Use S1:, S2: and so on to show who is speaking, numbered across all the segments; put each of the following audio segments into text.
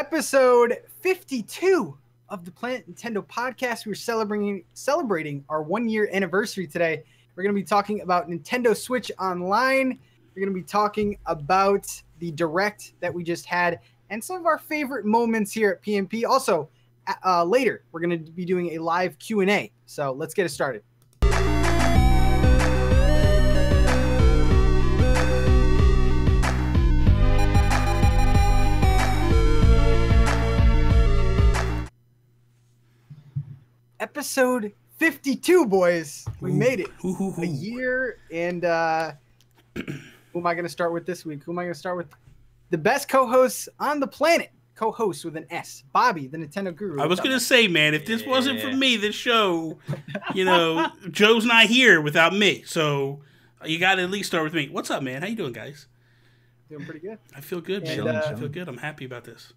S1: Episode 52 of the Planet Nintendo podcast. We're celebrating our 1-year anniversary today. We're going to be talking about Nintendo Switch Online. We're going to be talking about the Direct that we just had and some of our favorite moments here at PNP. Also, later, we're going to be doing a live Q&A. So let's get it started. Episode 52, boys. We made it. A year. And who am I going to start with this week? Who am I going to start with? The best co-hosts on the planet. Co-host with an S. Bobby, the Nintendo Guru.
S2: I was going to say, man, if this wasn't for me, this show, Joe's not here without me. So you got to at least start with me. What's up, man? How you doing, guys?
S1: Doing pretty good.
S2: I feel good, man. I feel good. I'm happy about this.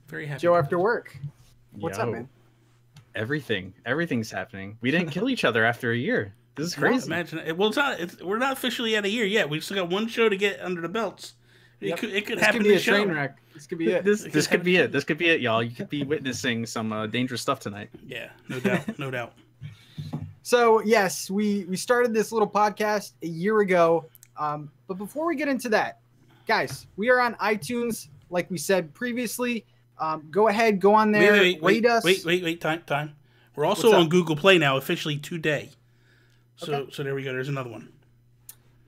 S2: Very happy.
S1: Joe after work. What's up, man?
S3: Everything's happening. We didn't kill each other after a year. This is crazy.
S2: Imagine it. Well, we're not officially at a year yet. We still got one show to get under the belts.
S1: Yep.
S2: It could
S1: this
S2: happen.
S1: Could be a train wreck. This could be it.
S3: This could be it. This could be it, y'all. You could be witnessing some dangerous stuff tonight.
S2: Yeah, no doubt, no doubt.
S1: So yes, we started this little podcast a year ago. But before we get into that, guys, we are on iTunes, like we said previously. Go ahead, go on there, rate us.
S2: Wait, time. We're also on Google Play now, officially today. So there we go. There's another one.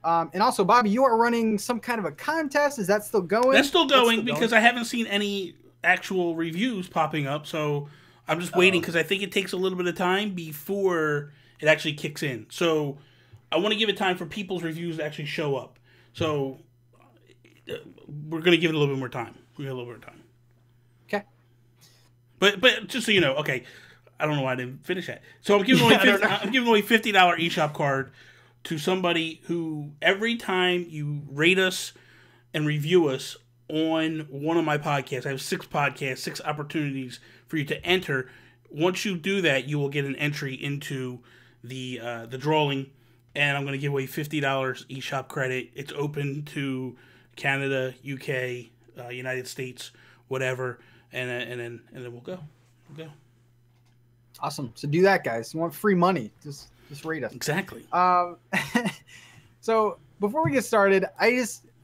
S1: And also, Bobby, you are running some kind of a contest. Is that still going?
S2: That's still going because I haven't seen any actual reviews popping up. So I'm just waiting because I think it takes a little bit of time before it actually kicks in. So I want to give it time for people's reviews to actually show up. So we're going to give it a little bit more time.
S1: Okay.
S2: But just so you know, okay, I don't know why I didn't finish that. So I'm giving away $50 eShop card to somebody who every time you rate us and review us on one of my podcasts, I have 6 podcasts, 6 opportunities for you to enter. Once you do that, you will get an entry into the drawing, and I'm going to give away $50 eShop credit. It's open to Canada, UK, United States, whatever. And then we'll go.
S1: Awesome. So do that, guys. You want free money? Just rate us.
S2: Exactly.
S1: So before we get started, I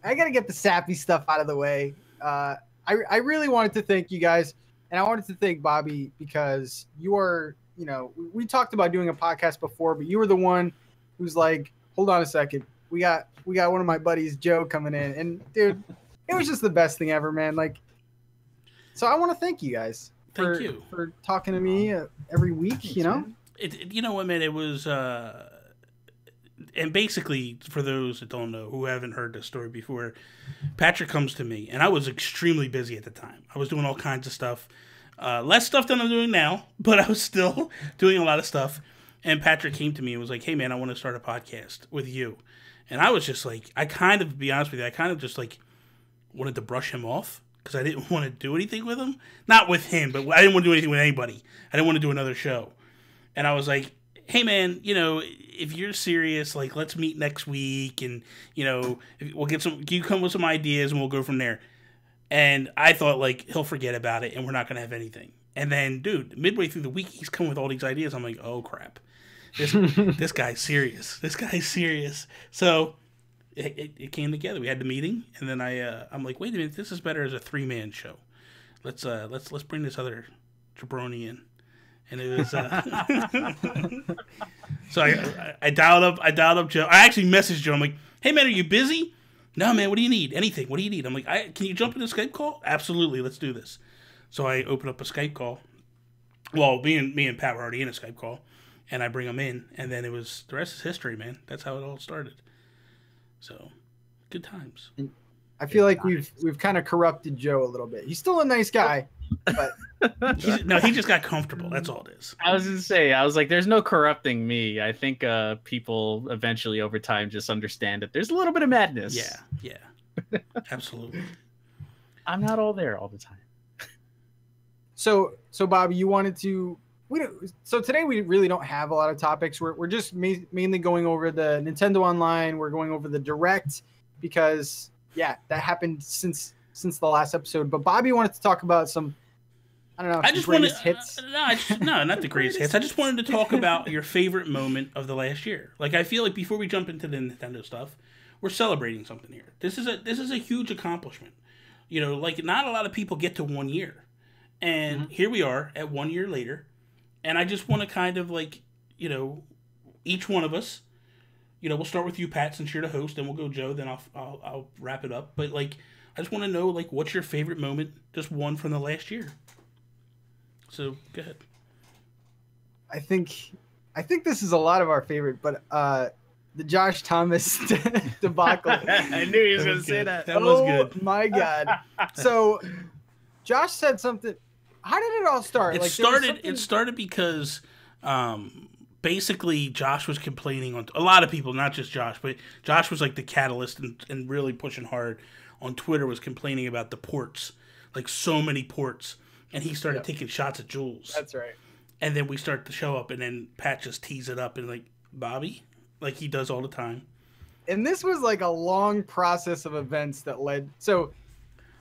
S1: gotta get the sappy stuff out of the way. I really wanted to thank you guys, and I wanted to thank Bobby because you are, we talked about doing a podcast before, but you were the one who's like, hold on a second, we got one of my buddies, Joe, coming in, and dude, it was just the best thing ever, man. Like. So I want to thank you guys for talking to me every week. Thanks,
S2: you know what, man? It was, and basically for those that don't know, who haven't heard this story before, Patrick comes to me, and I was extremely busy at the time. I was doing all kinds of stuff, less stuff than I'm doing now, but I was still doing a lot of stuff. And Patrick came to me and was like, "Hey, man, I want to start a podcast with you." And I was just like, to be honest with you, I kind of just like wanted to brush him off. Because I didn't want to do anything with him. Not with him, but I didn't want to do anything with anybody. I didn't want to do another show. And I was like, hey, man, if you're serious, like, let's meet next week. And, we'll get you come with some ideas and we'll go from there. And I thought, like, he'll forget about it and we're not going to have anything. And then, dude, midway through the week, he's come with all these ideas. I'm like, oh, crap. This guy's serious. So it came together. We had the meeting, and then I'm like, wait a minute, this is better as a 3-man show. Let's bring this other jabroni in, and it was. So I dialed up Joe. I actually messaged Joe. I'm like, hey man, are you busy? No man, what do you need? Anything? What do you need? I'm like, can you jump in a Skype call? Absolutely, let's do this. So I open up a Skype call. Well, me and Pat were already in a Skype call, and I bring him in, and then the rest is history, man. That's how it all started. So, good times.
S1: And I feel like we've kind of corrupted Joe a little bit. He's still a nice guy, but
S2: he just got comfortable. That's all it is.
S3: I was going to say, there's no corrupting me. I think people eventually over time just understand that there's a little bit of madness.
S2: Yeah, absolutely.
S3: I'm not all there all the time.
S1: So Bobby, you wanted to. So today we really don't have a lot of topics. We're just mainly going over the Nintendo Online. We're going over the Direct because that happened since since the last episode, but Bobby wanted to talk about some, I don't know,
S2: I just wanted
S1: hits.
S2: No, not the greatest hits. I just wanted to talk about your favorite moment of the last year. Like, I feel like before we jump into the Nintendo stuff, we're celebrating something here. This is a huge accomplishment. You know, like, not a lot of people get to 1 year, and here we are at 1 year later, and I just want to kind of, like, you know, each one of us. You know, we'll start with you, Pat, since you're the host, then we'll go Joe, then I'll wrap it up. But, like, I just want to know, like, what's your favorite moment, just one from the last year? So, go ahead.
S1: I think this is a lot of our favorite, but the Josh Thomas debacle.
S3: I knew he was going to say that.
S2: That was good.
S1: Oh, my God. So, Josh said something. How did it all start?
S2: It started because... basically, Josh was complaining on a lot of people, not just Josh, but Josh was like the catalyst and really pushing hard on Twitter, was complaining about the ports, like so many ports, and he started taking shots at Jules.
S1: That's right. And
S2: then we start to show up, and then Pat just tees it up and like, Bobby, like he does all the time.
S1: And this was like a long process of events that led. So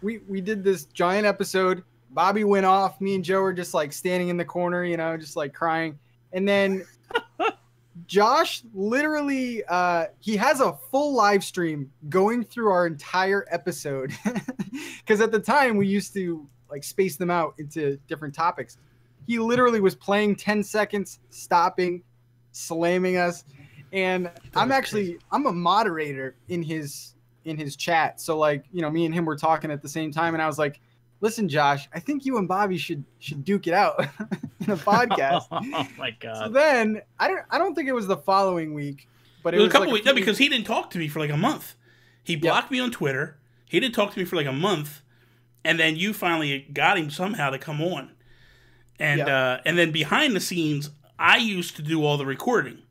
S1: we did this giant episode. Bobby went off. Me and Joe were just like standing in the corner, you know, just like crying. And then Josh literally, he has a full live stream going through our entire episode. Because at the time we used to like space them out into different topics. He literally was playing 10 seconds, stopping, slamming us. And I'm a moderator in his chat. So like, you know, me and him were talking at the same time. And I was like, listen, Josh, I think you and Bobby should duke it out in a podcast.
S3: Oh my God.
S1: So then I don't think it was the following week, but
S2: it was a couple weeks. No, because he didn't talk to me for like a month. He blocked me on Twitter. He didn't talk to me for like a month. And then you finally got him somehow to come on. And and then behind the scenes, I used to do all the recording.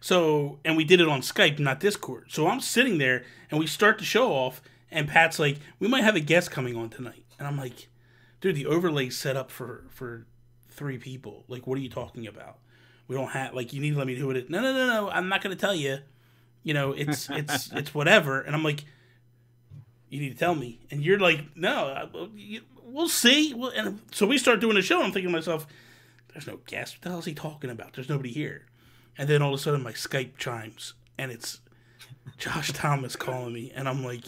S2: So, and we did it on Skype, not Discord. So I'm sitting there and we start the show off and Pat's like, we might have a guest coming on tonight. And I'm like, dude, the overlay's set up for 3 people. Like, what are you talking about? We don't have, like, you need to let me do it. No. I'm not going to tell you. You know, it's whatever. And I'm like, you need to tell me. And you're like, no, we'll see. And so we start doing the show. And I'm thinking to myself, there's no guest. What the hell is he talking about? There's nobody here. And then all of a sudden my Skype chimes. And it's Josh Thomas calling me. And I'm like,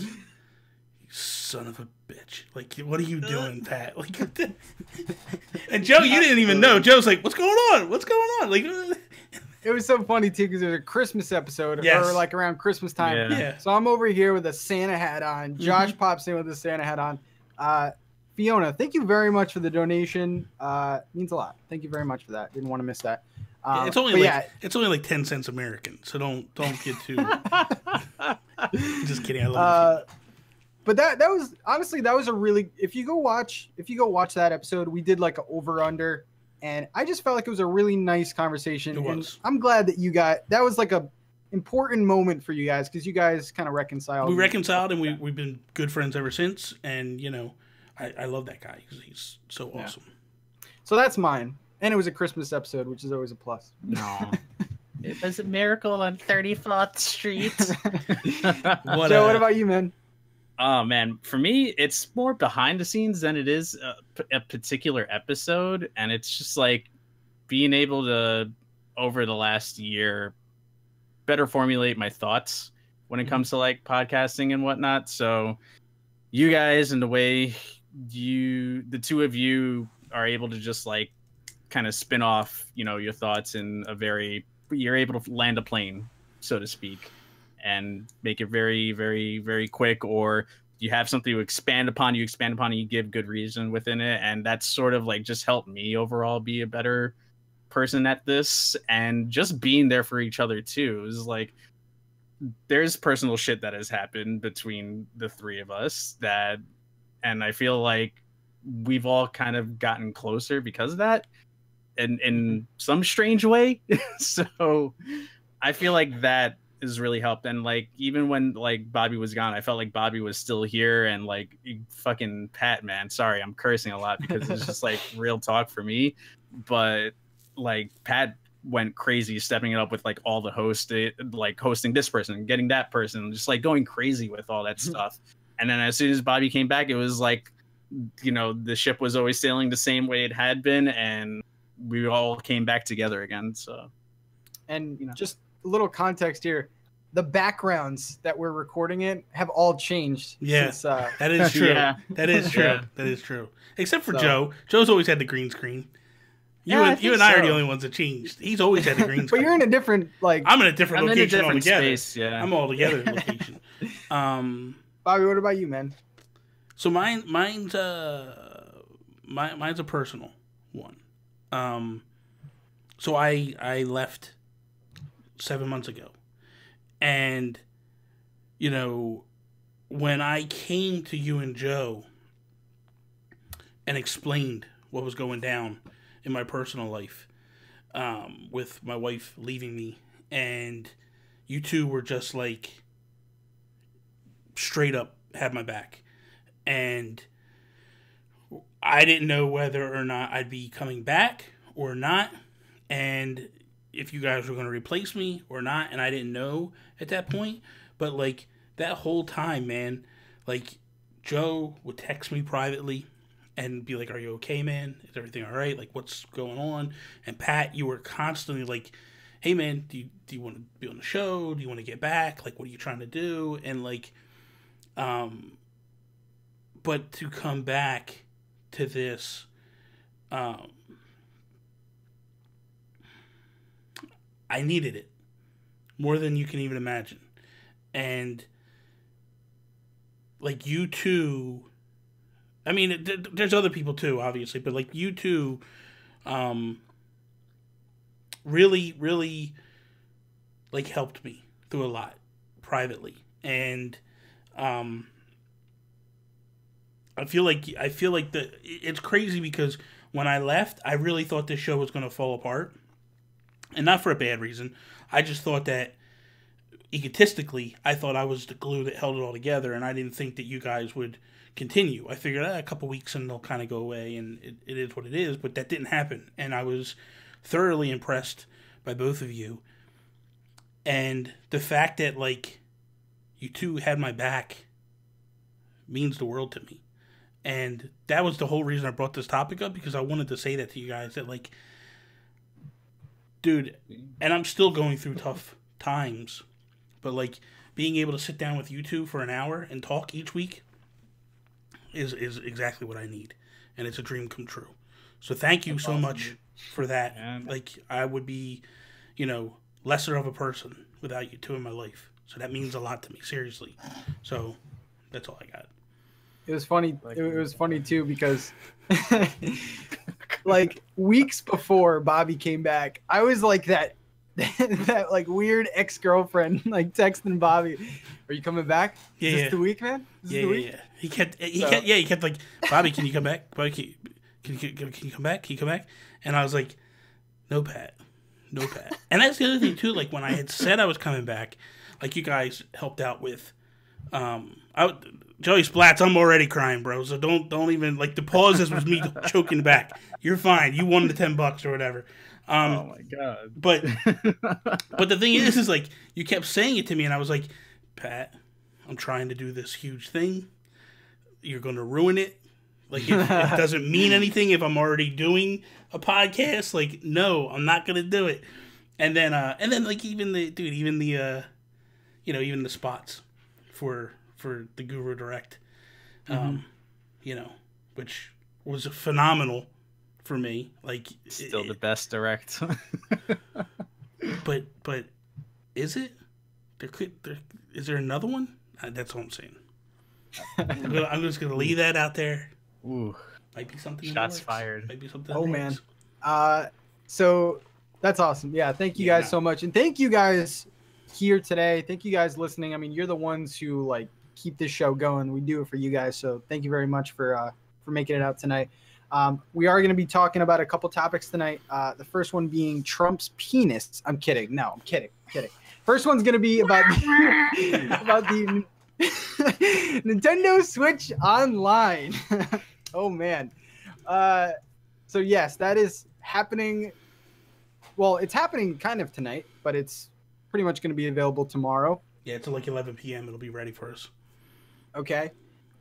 S2: son of a bitch. Like, what are you doing, Pat? Like, and Joe, you didn't even know. Joe's like, what's going on? What's going on? Like,
S1: it was so funny too because it was a Christmas episode or like around Christmas time.
S2: Yeah.
S1: So I'm over here with a Santa hat on. Josh pops in with a Santa hat on. Fiona, thank you very much for the donation. Means a lot. Thank you very much for that. Didn't want to miss that.
S2: It's only like 10 cents American, so don't get too. Just kidding. I love you.
S1: But that was honestly, that was a really, if you go watch that episode, we did like an over under, and I just felt like it was a really nice conversation.
S2: It was.
S1: And I'm glad that that was like a important moment for you guys because you guys kind of reconciled.
S2: We reconciled, and we've been good friends ever since. And you know, I love that guy because he's so awesome.
S1: So that's mine, and it was a Christmas episode, which is always a plus.
S3: No. It was a miracle on 34th Street.
S1: Joe, what about you, man?
S3: Oh man, for me, it's more behind the scenes than it is a particular episode, and it's just like being able to, over the last year, better formulate my thoughts when it comes to like podcasting and whatnot. So, you guys and the way the two of you are able to just like kind of spin off, you know, your thoughts in you're able to land a plane, so to speak, and make it very, very, very quick, or you have something to expand upon, you give good reason within it. And that's sort of like just helped me overall be a better person at this, and just being there for each other too. Is like, there's personal shit that has happened between the 3 of us and I feel like we've all kind of gotten closer because of that in some strange way. So I feel like that has really helped. And like, even when like Bobby was gone, I felt like Bobby was still here. And like, fucking Pat, man, sorry, I'm cursing a lot because it's just like real talk for me. But like, Pat went crazy stepping it up with like all the hosting this person, getting that person, just like going crazy with all that stuff. And then as soon as Bobby came back, it was like, the ship was always sailing the same way it had been, and we all came back together again. So,
S1: and just a little context here. The backgrounds that we're recording in have all changed.
S2: Yeah,
S1: since,
S2: that is true.
S3: Yeah.
S2: That is true.
S3: Yeah.
S2: That is true. Except for Joe. Joe's always had the green screen. You
S1: Yeah,
S2: and I are the only ones that changed. He's always had the green screen.
S1: But you're in a different
S2: I'm in a different location altogether.
S3: Space, yeah.
S2: I'm all together in location.
S1: Bobby, what about you, man?
S2: So mine's a personal one. So I left 7 months ago. And, when I came to you and Joe and explained what was going down in my personal life, with my wife leaving me, and you two were just like straight up had my back, and I didn't know whether or not I'd be coming back or not, and if you guys were going to replace me or not, and I didn't know at that point. But like that whole time, man, like Joe would text me privately and be like, "Are you okay, man? Is everything all right? Like, what's going on?" And Pat, you were constantly like, "Hey, man, do you want to be on the show? Do you want to get back? Like, what are you trying to do?" And like, but to come back to this, I needed it more than you can even imagine. And like you two, I mean, there's other people too, obviously, but like you two, really, really like helped me through a lot privately. And, I feel like it's crazy because when I left, I really thought this show was going to fall apart. And not for a bad reason. I just thought that, egotistically, I thought I was the glue that held it all together, and I didn't think that you guys would continue. I figured a couple weeks and they'll kind of go away, and it is what it is, but that didn't happen. And I was thoroughly impressed by both of you. And the fact that, like, you two had my back means the world to me. And that was the whole reason I brought this topic up, because I wanted to say that to you guys, that, like, dude, and I'm still going through tough times, but like being able to sit down with you two for an hour and talk each week is exactly what I need, and it's a dream come true. So thank you so much for that. Like I would be, lesser of a person without you two in my life. So that means a lot to me, seriously. So that's all I got.
S1: It was funny. It was funny too because, like weeks before Bobby came back, I was like that like weird ex-girlfriend, like texting Bobby, "Are you coming back? Is this the week, man? Is this the week?"
S2: He kept like, "Bobby, can you come back? Bobby, can you come back? Can you come back?" And I was like, "No, Pat, no, Pat." And that's the other thing too. Like when I had said I was coming back, like you guys helped out with, Joey Splats, I'm already crying, bro. So don't even like the pauses was me choking back. You're fine. You won the $10 or whatever.
S3: Oh my god.
S2: But the thing is like you kept saying it to me, and I was like, Pat, I'm trying to do this huge thing. You're gonna ruin it. Like it doesn't mean anything if I'm already doing a podcast. Like no, I'm not gonna do it. And then like even the spots for the Guru Direct, which was phenomenal for me. Like
S3: still the best direct.
S2: but is it? Is there another one? That's all I'm saying. I'm just gonna leave that out there.
S3: Ooh,
S2: might be something.
S3: Shots fired.
S2: Might be something.
S1: Oh man. So that's awesome. Yeah, thank you guys so much, and thank you guys here today. Thank you guys listening. I mean, you're the ones who like keep this show going. We do it for you guys, so thank you very much for making it out tonight. We are going to be talking about a couple topics tonight. The first one being Trump's penis. I'm kidding. No, I'm kidding. First one's going to be about the Nintendo Switch Online. Oh man. So yes, that is happening. Well, it's happening kind of tonight, but it's pretty much going to be available tomorrow.
S2: Yeah, it's like 11 p.m. It'll be ready for us.
S1: Okay.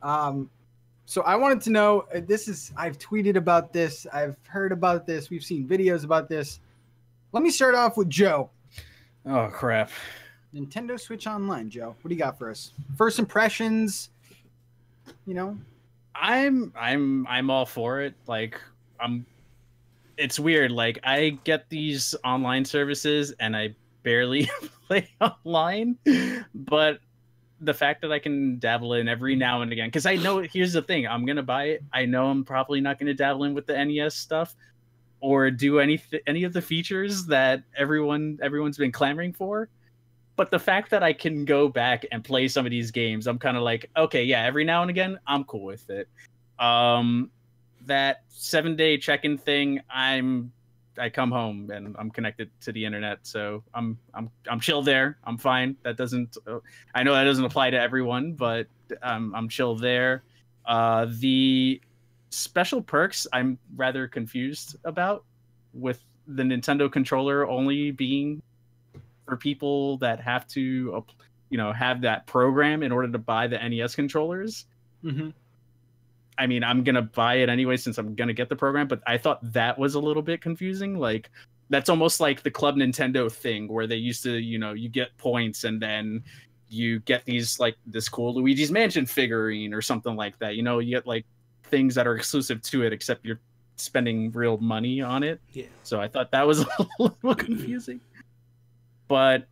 S1: So I wanted to know, I've tweeted about this, I've heard about this, we've seen videos about this. Let me start off with Joe.
S3: Oh crap.
S1: Nintendo Switch Online, Joe. What do you got for us? First impressions, you know?
S3: I'm all for it. Like it's weird. Like I get these online services and I barely play online, but the fact that I can dabble in every now and again, because I know, here's the thing, I'm gonna buy it. I know I'm probably not gonna dabble in with the NES stuff or do any of the features that everyone's been clamoring for. But the fact that I can go back and play some of these games, I'm kind of like, okay, yeah, every now and again, I'm cool with it. That 7-day check-in thing, I come home and I'm connected to the internet, so I'm chill there. I'm fine. That doesn't, I know that doesn't apply to everyone, but I'm chill there. The special perks I'm rather confused about, with the Nintendo controller only being for people that have to, have that program in order to buy the NES controllers.
S1: Mm-hmm.
S3: I mean, I'm gonna buy it anyway since I'm gonna get the program, but I thought that was a little bit confusing. Like, that's almost like the Club Nintendo thing where they used to, you get points and then you get these, like, this cool Luigi's Mansion figurine or something like that. You get like things that are exclusive to it, except you're spending real money on it.
S2: Yeah.
S3: So I thought that was a little confusing. But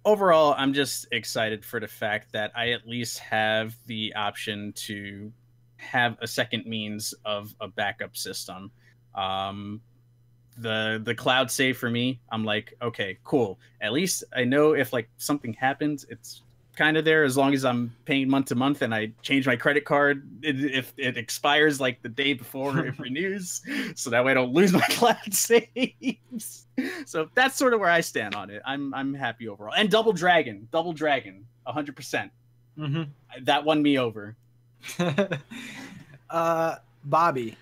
S3: overall, I'm just excited for the fact that I at least have the option to have a second means of a backup system. The cloud save for me, I'm like, okay, cool. At least I know if like something happens, it's kind of there, as long as I'm paying month to month and I change my credit card if it expires like the day before it renews, so that way I don't lose my cloud saves. So that's sort of where I stand on it. I'm happy overall. And Double Dragon, 100%.
S1: Mm-hmm.
S3: That won me over.
S1: Bobby.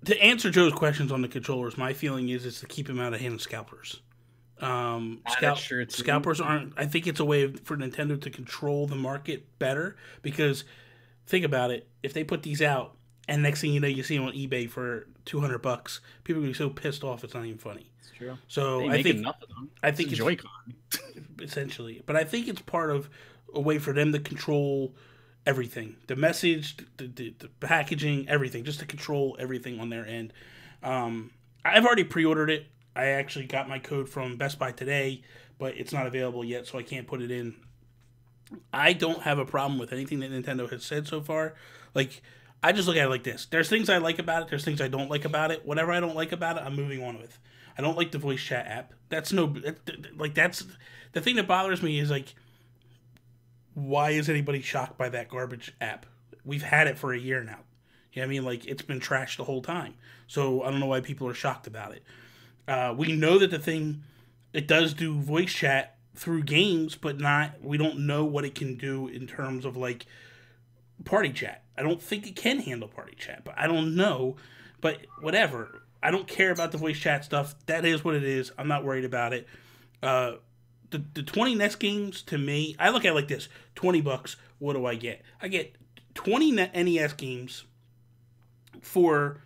S2: To answer Joe's questions on the controllers, my feeling is to keep him out of hand of scalpers. Scalpers aren't. I think it's a way for Nintendo to control the market better, because think about it. If they put these out and next thing you know, you see them on eBay for $200, people are gonna be so pissed off it's not even funny.
S1: It's true.
S2: So I think it's
S3: Joy-Con
S2: essentially, but I think it's part of a way for them to control everything, the message, the packaging, everything, just to control everything on their end. I've already pre-ordered it. I actually got my code from Best Buy today, but it's not available yet, so I can't put it in. I don't have a problem with anything that Nintendo has said so far. Like, I just look at it like this. There's things I like about it. There's things I don't like about it. Whatever I don't like about it, I'm moving on with. I don't like the voice chat app. That's the thing that bothers me is, like, why is anybody shocked by that garbage app? We've had it for a year now. You know what I mean? Like, it's been trashed the whole time. So I don't know why people are shocked about it. We know that it does do voice chat through games, but we don't know what it can do in terms of, like, party chat. I don't think it can handle party chat, but I don't know. But whatever. I don't care about the voice chat stuff. That is what it is. I'm not worried about it. The 20 NES games, to me, I look at it like this. $20, what do I get? I get 20 NES games for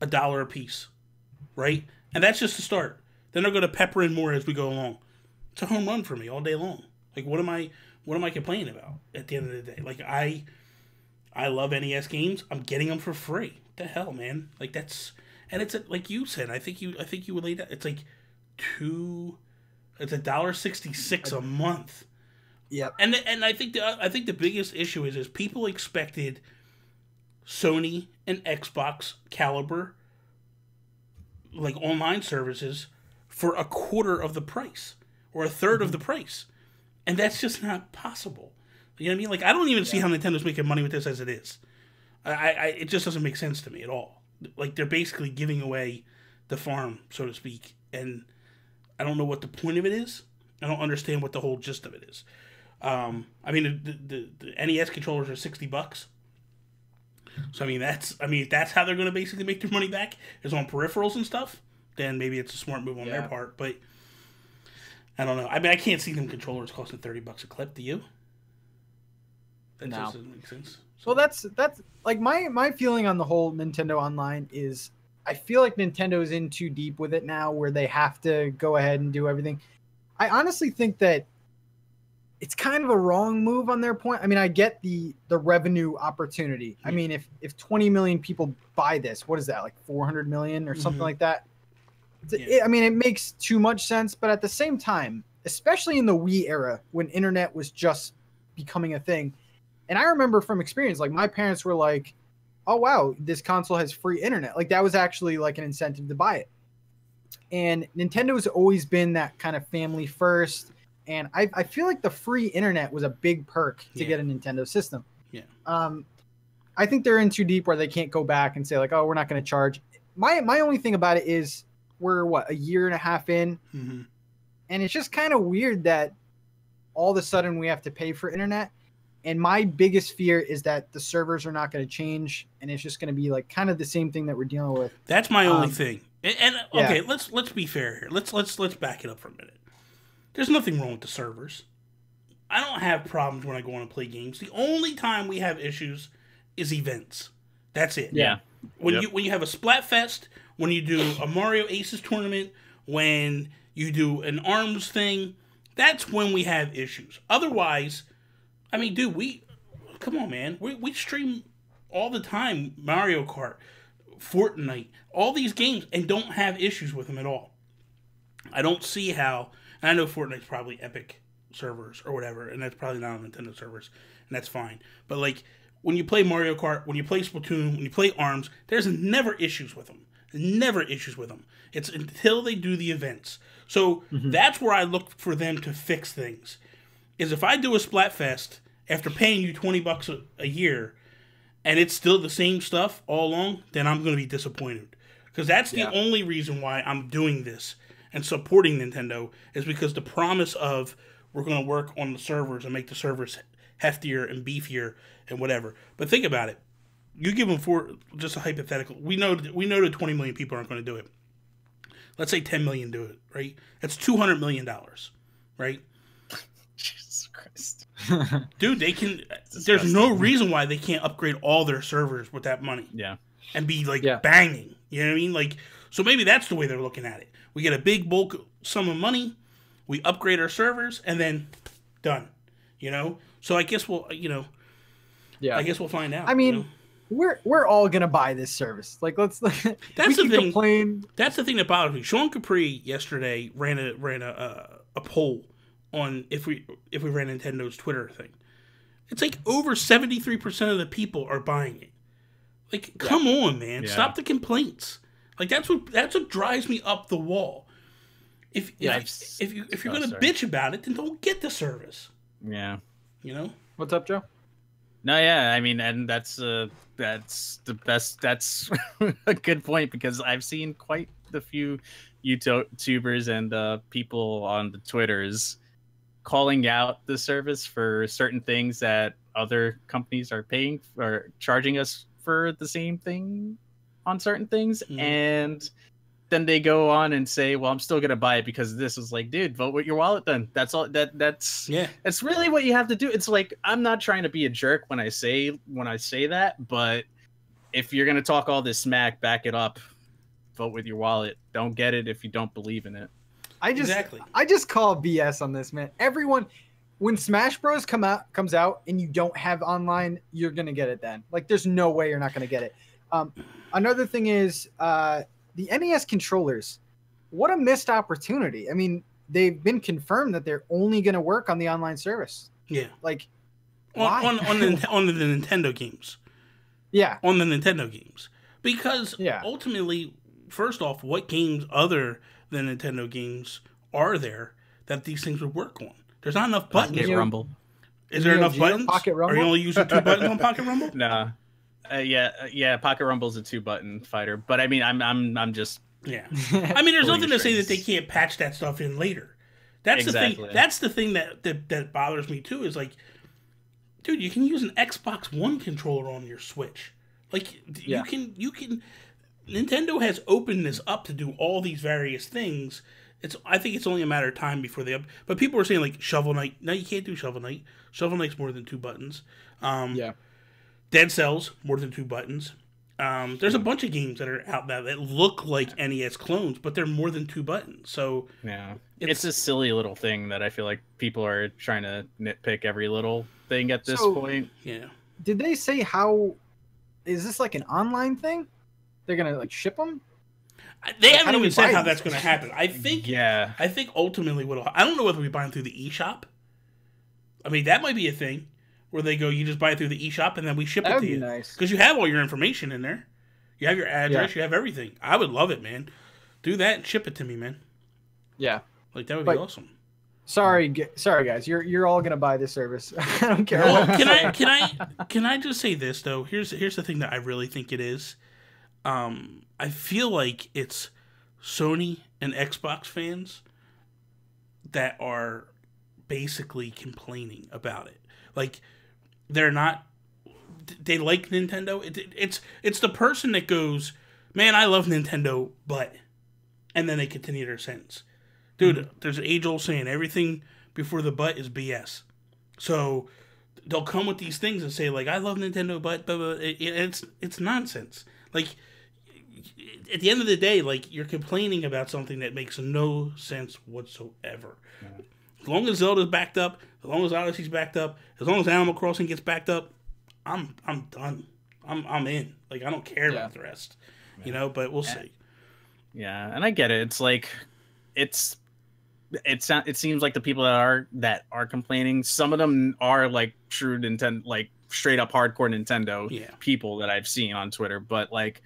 S2: $1 a piece, right? And that's just the start. Then they're going to pepper in more as we go along. It's a home run for me all day long. Like, what am I complaining about at the end of the day? Like, I love NES games. I'm getting them for free. What the hell, man? Like, that's, and it's like you said. I think you laid that. It's like it's $1.66 a month.
S1: Yep.
S2: And I think the biggest issue is people expected Sony and Xbox caliber, like, online services for a quarter of the price or a third of the price, and that's just not possible. You know what I mean? Like, I don't even see how Nintendo's making money with this as it is. It just doesn't make sense to me at all. Like, they're basically giving away the farm, so to speak, and I don't know what the point of it is. I don't understand what the whole gist of it is. I mean, the NES controllers are $60. So if that's how they're going to basically make their money back, is on peripherals and stuff, then maybe it's a smart move on their part. But I don't know. I mean, I can't see them controllers costing $30 a clip. Do you? That
S1: No.
S2: just doesn't make sense.
S1: So that's like my feeling on the whole Nintendo Online is I feel like Nintendo's in too deep with it now where they have to go ahead and do everything. I honestly think that it's kind of a wrong move on their point. I mean, I get the revenue opportunity. I mean, if 20 million people buy this, what is that, like 400 million or something like that? I mean, it makes too much sense, but at the same time, especially in the Wii era when internet was just becoming a thing, and I remember from experience, like my parents were like, "Oh wow, this console has free internet." Like that was actually like an incentive to buy it. And Nintendo has always been that kind of family first. And I feel like the free internet was a big perk to get a Nintendo system.
S2: Yeah.
S1: I think they're in too deep where they can't go back and say like, oh, we're not going to charge. My only thing about it is we're a year and a half in, and it's just kind of weird that all of a sudden we have to pay for internet. And my biggest fear is that the servers are not going to change, and it's just going to be like kind of the same thing that we're dealing with.
S2: That's my only thing. And okay, let's be fair here. Let's back it up for a minute. There's nothing wrong with the servers. I don't have problems when I go on and play games. The only time we have issues is events. That's it.
S3: Yeah.
S2: When you have a Splatfest, when you do a Mario Aces tournament, when you do an ARMS thing, that's when we have issues. Otherwise, I mean, dude, come on, man. We stream all the time Mario Kart, Fortnite, all these games, and don't have issues with them at all. I don't see how. And I know Fortnite's probably Epic servers or whatever, and that's probably not on Nintendo servers, and that's fine. But like when you play Mario Kart, when you play Splatoon, when you play ARMS, there's never issues with them. Never issues with them. It's until they do the events. So that's where I look for them to fix things. Is if I do a Splatfest after paying you $20 a year, and it's still the same stuff all along, then I'm going to be disappointed. Because that's the only reason why I'm doing this and supporting Nintendo, is because the promise of we're going to work on the servers and make the servers heftier and beefier and whatever. But think about it. You give them just a hypothetical. We know that 20 million people aren't going to do it. Let's say 10 million do it, right? That's $200 million, right?
S3: Jesus Christ.
S2: Dude, they can. There's no reason why they can't upgrade all their servers with that money.
S3: Yeah.
S2: And be like banging. You know what I mean? Like, so maybe that's the way they're looking at it. We get a big bulk sum of money, we upgrade our servers, and then done. You know? So I guess we'll I guess we'll find out.
S1: I mean, we're all gonna buy this service. Like that's the thing. Complain.
S2: That's the thing that bothers me. Sean Capri yesterday ran a poll on if we ran Nintendo's Twitter thing. It's like over 73% of the people are buying it. Like, come on, man. Yeah. Stop the complaints. Like that's what drives me up the wall. If you're gonna bitch about it, then don't get the service.
S3: Yeah.
S2: You know?
S1: What's up, Joe?
S3: No, yeah, I mean, and that's the best. That's a good point, because I've seen quite a few YouTubers and people on the Twitters calling out the service for certain things that other companies are paying or charging us for the same thing on certain things, and then they go on and say, well, I'm still gonna buy it because this is like, dude, vote with your wallet then. That's all that's really what you have to do. It's like, I'm not trying to be a jerk when I say that, but if you're gonna talk all this smack, back it up. Vote with your wallet. Don't get it if you don't believe in it.
S1: I just call BS on this, man. Everyone, when Smash Bros comes out and you don't have online, you're gonna get it then. Like, there's no way you're not gonna get it. Another thing is the NES controllers. What a missed opportunity. I mean, they've been confirmed that they're only going to work on the online service.
S2: Yeah.
S1: Like,
S2: on the Nintendo games.
S1: Yeah.
S2: On the Nintendo games. Because ultimately, first off, what games other than Nintendo games are there that these things would work on? There's not enough buttons.
S3: Pocket Rumble.
S2: Is there enough buttons?
S1: Pocket Rumble?
S2: Are you only using 2 buttons on Pocket Rumble?
S3: Nah. Yeah. Pocket Rumble's a 2-button fighter, but I mean, I'm just
S2: I mean, there's nothing to say that they can't patch that stuff in later. That's the thing. That's the thing that bothers me too. Is like, dude, you can use an Xbox One controller on your Switch. Like, you can. Nintendo has opened this up to do all these various things, I think it's only a matter of time before they up. But people were saying like Shovel Knight. No, you can't do Shovel Knight. Shovel Knight's more than 2 buttons.
S1: Yeah.
S2: Dead Cells more than 2 buttons. There's a bunch of games that are out now that look like NES clones, but they're more than 2 buttons. So
S3: yeah, it's a silly little thing that I feel like people are trying to nitpick every little thing at this point.
S2: Yeah.
S1: Did they say how? Is this like an online thing? They're gonna like ship them?
S2: They haven't even said how that's going to happen. I think.
S3: Yeah.
S2: I think ultimately I don't know whether we buy them through the eShop. I mean, that might be a thing where they go, you just buy it through the eShop and then we ship it to you.
S1: Nice.
S2: Because you have all your information in there. You have your address. You have everything. I would love it, man. Do that and ship it to me, man.
S1: Yeah.
S2: Like that would be awesome.
S1: Sorry, guys. You're all gonna buy this service. I don't care.
S2: Well, can I just say this though? Here's the thing that I really think it is. I feel like it's Sony and Xbox fans that are basically complaining about it. Like they're not. They like Nintendo. It's the person that goes, man, I love Nintendo, but, and then they continue their sentence. Dude, there's an age-old saying, everything before the but is BS. So they'll come with these things and say, like, I love Nintendo, but blah, blah. It's nonsense. Like, at the end of the day, like, you're complaining about something that makes no sense whatsoever. Yeah. As long as Zelda's backed up, as long as Odyssey's backed up, as long as Animal Crossing gets backed up, I'm done. I'm in. Like, I don't care about the rest. Yeah. You know, but we'll see.
S3: Yeah, and I get it. It's like it seems like the people that are complaining, some of them are like true Nintendo, like straight up hardcore Nintendo people that I've seen on Twitter, but like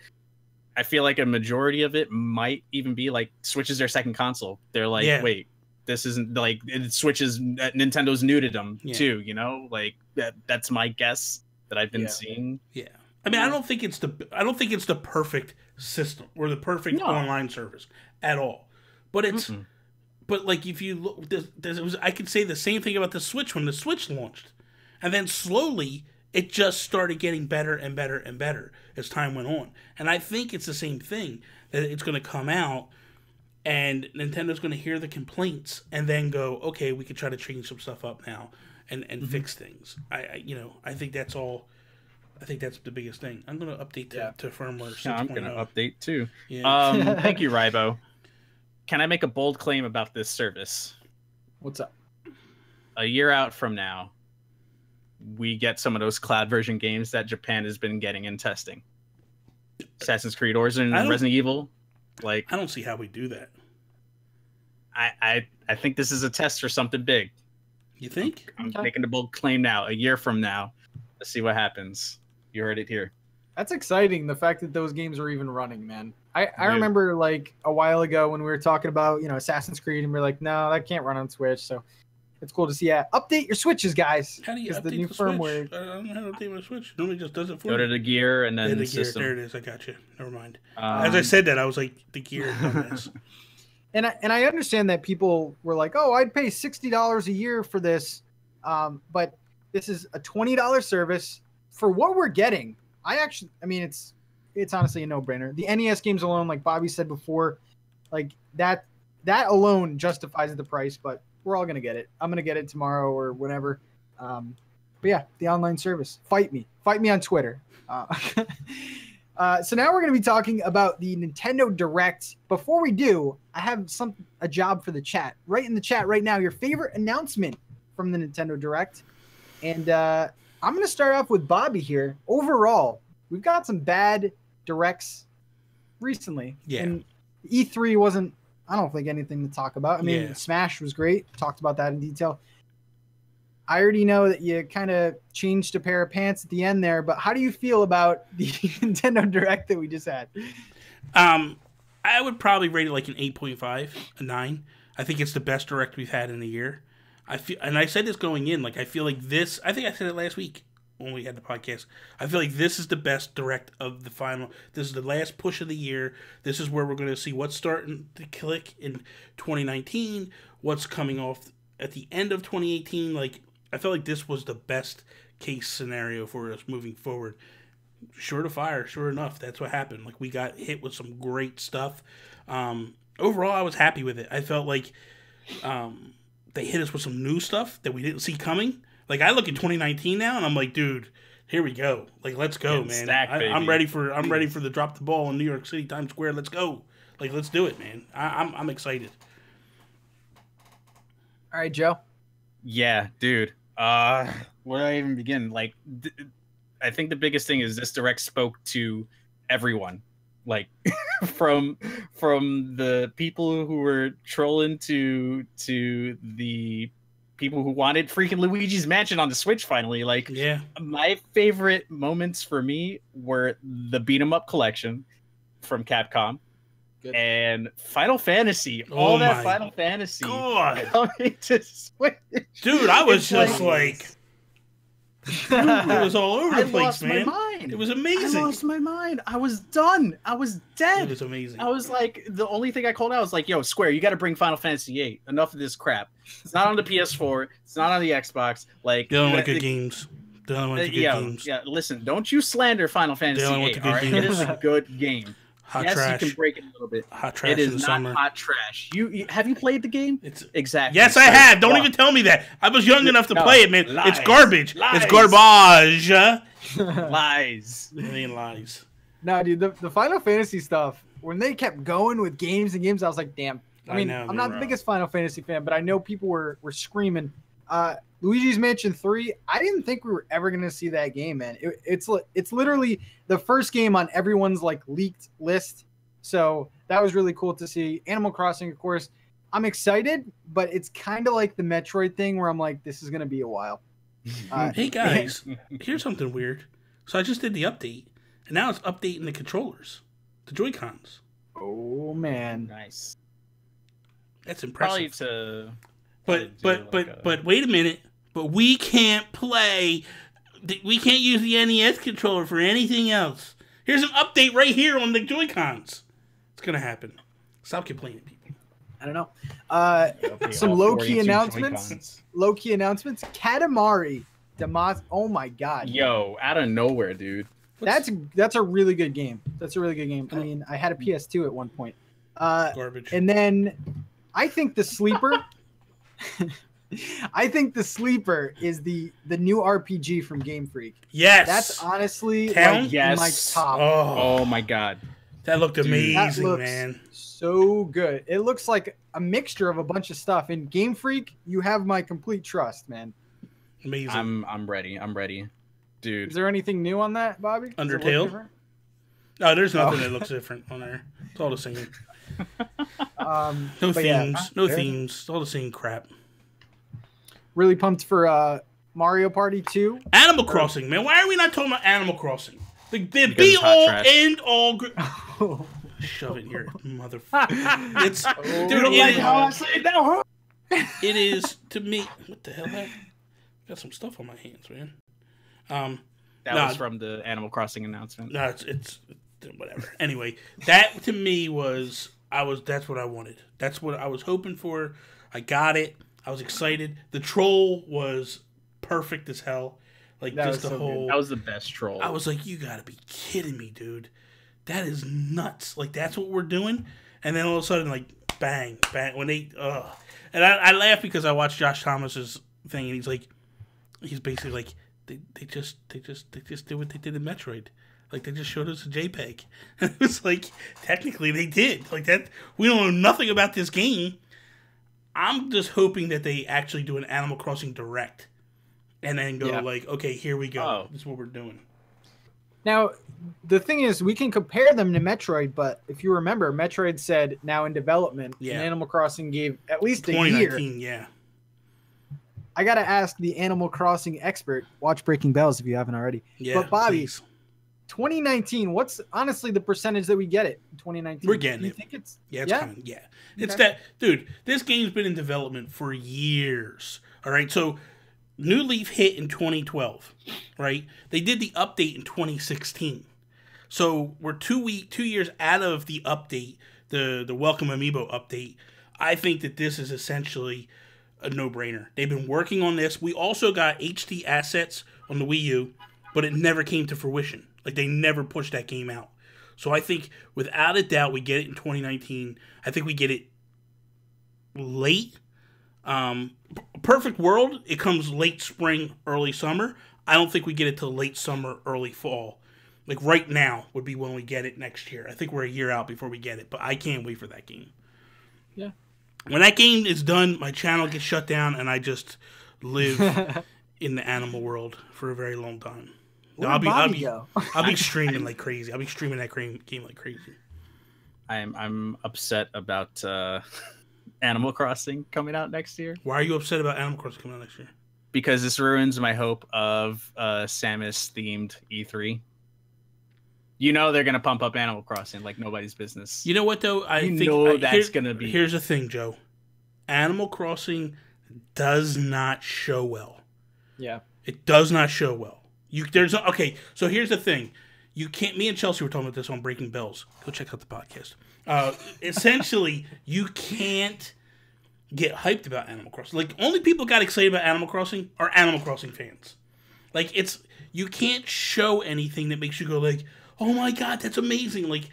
S3: I feel like a majority of it might even be like Switch is their second console. They're like, wait, this isn't like Switch is Nintendo's new to them too, you know? Like that's my guess that I've been seeing.
S2: Yeah. I mean, I don't think it's the perfect system or the perfect online service at all. But it's but like if you look, I could say the same thing about the Switch when the Switch launched, and then slowly it just started getting better and better and better as time went on. And I think it's the same thing, that it's going to come out and Nintendo's going to hear the complaints and then go, okay, we could try to change some stuff up now and fix things. I think that's all. I think that's the biggest thing. I'm going to update to firmware 6.0.
S3: Yeah, I'm going to update too.
S2: Yeah.
S3: Thank you, Rybo. Can I make a bold claim about this service?
S1: What's up?
S3: A year out from now, we get some of those cloud version games that Japan has been getting in testing. Assassin's Creed Origins and Resident Evil. Like,
S2: I don't see how we do that.
S3: I think this is a test for something big.
S2: You think?
S3: I'm making a bold claim now. A year from now, let's see what happens. You heard it here.
S1: That's exciting. The fact that those games are even running, man. I remember like a while ago when we were talking about, Assassin's Creed, and we are like, no, that can't run on Switch. So it's cool to see. Update your Switches, guys.
S2: How do you update the new firmware? I don't know how to update my Switch. Nobody just does it for me.
S3: Go to the gear and then the system.
S2: There it is. I got you. Never mind. As I said that, I was like, the gear.
S1: And I understand that people were like, oh, I'd pay $60 a year for this. But this is a $20 service for what we're getting. It's honestly a no-brainer. The NES games alone, like Bobby said before, like that alone justifies the price, but we're all going to get it. I'm going to get it tomorrow or whenever. But yeah, the online service. Fight me on Twitter. So now we're going to be talking about the Nintendo Direct. Before we do, I have a job for the chat. Right in the chat right now, your favorite announcement from the Nintendo Direct. And I'm going to start off with Bobby here. Overall, we've got some bad Directs recently.
S2: Yeah.
S1: And E3 wasn't, I don't think, anything to talk about. I mean, Smash was great. Talked about that in detail. I already know that you kind of changed a pair of pants at the end there, but how do you feel about the Nintendo Direct that we just had?
S2: I would probably rate it like an 8.5, a 9. I think it's the best Direct we've had in a year. And I said this going in, like I feel like this, I think I said it last week when we had the podcast. I feel like this is the best Direct of the final. This is the last push of the year. This is where we're going to see what's starting to click in 2019, what's coming off at the end of 2018. Like, I felt like this was the best case scenario for us moving forward. Sure to fire, sure enough, that's what happened. Like, we got hit with some great stuff. overall, I was happy with it. I felt like they hit us with some new stuff that we didn't see coming. Like, I look at 2019 now, and I'm like, dude, here we go. Like, let's go, man. I'm ready for the drop the ball in New York City, Times Square. Let's go. Like, let's do it, man. I'm excited.
S1: All right, Joe.
S3: Yeah, dude. Where do I even begin? Like, I think the biggest thing is this direct spoke to everyone. Like, from the people who were trolling to the people who wanted freaking Luigi's Mansion on the Switch finally. Like,
S2: yeah,
S3: my favorite moments for me were the beat 'em up collection from Capcom. Good. And Final Fantasy, all that Final Fantasy coming to Switch.
S2: Dude, I was just like it was all over the place, man. It was amazing.
S3: I lost my mind. I was done. I was dead.
S2: It was amazing.
S3: I was like, the only thing I called out was like, yo, Square, you got to bring Final Fantasy VIII. Enough of this crap. It's not on the PS4. It's not on the Xbox. Like,
S2: they don't want good games. They don't want good games.
S3: Yeah, listen, don't you slander Final Fantasy VIII. All right? It is a good game.
S2: Hot trash.
S3: You can break it a little bit.
S2: Hot trash.
S3: It is
S2: in the
S3: not
S2: summer.
S3: hot trash. You have you played the game?
S2: It's
S3: exactly.
S2: Yes, I have. Don't even tell me that. I was young enough to play it, man.
S3: Lies.
S2: It's garbage.
S3: Lies.
S2: It's garbage.
S3: Lies.
S2: It ain't lies.
S1: No, dude, the Final Fantasy stuff, when they kept going with games and games, I was like, damn. I'm not the biggest Final Fantasy fan, but I know people were screaming. Luigi's Mansion 3, I didn't think we were ever going to see that game, man. It's literally the first game on everyone's like leaked list. So that was really cool to see. Animal Crossing, of course, I'm excited, but it's kind of like the Metroid thing where I'm like, this is going to be a while.
S2: Hey guys, here's something weird. So I just did the update, and now it's updating the controllers, the Joy-Cons.
S1: Oh man,
S3: nice.
S2: That's impressive.
S3: Probably
S2: but wait a minute. But we can't play. We can't use the NES controller for anything else. Here's an update right here on the Joy-Cons. It's gonna happen. Stop complaining, people.
S1: I don't know. Some low-key announcements. Low-key announcements. Katamari Damacy. Oh my god.
S3: Yo, out of nowhere, dude.
S1: That's a really good game. That's a really good game. I mean, I had a PS2 at one point.
S2: Garbage.
S1: And then I think the sleeper. I think the sleeper is the new RPG from Game Freak.
S2: Yes,
S1: that's honestly
S2: like
S1: my top.
S3: Oh my god,
S2: that looked amazing, that man.
S1: So good. It looks like a mixture of a bunch of stuff. In Game Freak, you have my complete trust, man.
S2: Amazing.
S3: I'm ready. I'm ready, dude.
S1: Is there anything new on that, Bobby?
S2: Undertale? No, there's nothing that looks different on there. It's all the same. No themes. No themes. It's all the same crap.
S1: Really pumped for Mario Party 2.
S2: Animal Crossing, man. Why are we not talking about Animal Crossing? The be all end all. Shove it here, motherfucker. It's dude.
S3: Like how I say it now, huh?
S2: It is to me. What the hell? Got some stuff on my hands, man.
S3: That was from the Animal Crossing announcement.
S2: No, it's whatever. Anyway, that to me was that's what I wanted. That's what I was hoping for. I got it. I was excited. The troll was perfect as hell. Like that just the whole.
S3: Good. That was the best troll.
S2: I was like, you gotta be kidding me, dude. That is nuts. Like that's what we're doing. And then all of a sudden, like bang, bang. When they, and I laugh because I watched Josh Thomas's thing, and he's basically like, they just did what they did in Metroid. Like they just showed us a JPEG. And it was like technically they did like that. We don't know nothing about this game. I'm just hoping that they actually do an Animal Crossing Direct, and then go like, okay, here we go. Oh. This is what we're doing.
S1: Now, the thing is, we can compare them to Metroid, but if you remember, Metroid said now in development, and Animal Crossing gave at least a year.
S2: Yeah.
S1: I gotta ask the Animal Crossing expert. Watch Breaking Bells if you haven't already.
S2: Yeah,
S1: but Bobby,
S2: please.
S1: 2019. What's honestly the percentage that we get it in 2019?
S2: We're getting it.
S1: You think it's
S2: coming. Yeah, it's that dude. This game's been in development for years. All right, so New Leaf hit in 2012. Right, they did the update in 2016. So we're 2 years out of the update, the Welcome Amiibo update. I think that this is essentially a no-brainer. They've been working on this. We also got HD assets on the Wii U, but it never came to fruition. Like, they never pushed that game out. So I think without a doubt we get it in 2019. I think we get it late. Perfect world, it comes late spring, early summer. I don't think we get it till late summer, early fall. Like right now would be when we get it next year. I think we're a year out before we get it, but I can't wait for that game.
S3: Yeah.
S2: When that game is done, my channel gets shut down and I just live in the animal world for a very long time. No, I'll be streaming like crazy. I'll be streaming that game like crazy.
S3: I'm upset about Animal Crossing coming out next year.
S2: Why are you upset about Animal Crossing coming out next year?
S3: Because this ruins my hope of Samus themed E3. You know they're gonna pump up Animal Crossing like nobody's business.
S2: You know what though? I think
S3: that's gonna be.
S2: Here's the thing, Joe. Animal Crossing does not show well.
S1: Yeah,
S2: it does not show well. Okay. So here's the thing. You can't. Me and Chelsea were talking about this on Breaking Bells. Go check out the podcast. Essentially, you can't get hyped about Animal Crossing. Like, only people got excited about Animal Crossing are Animal Crossing fans. Like, you can't show anything that makes you go like, oh my god, that's amazing. Like,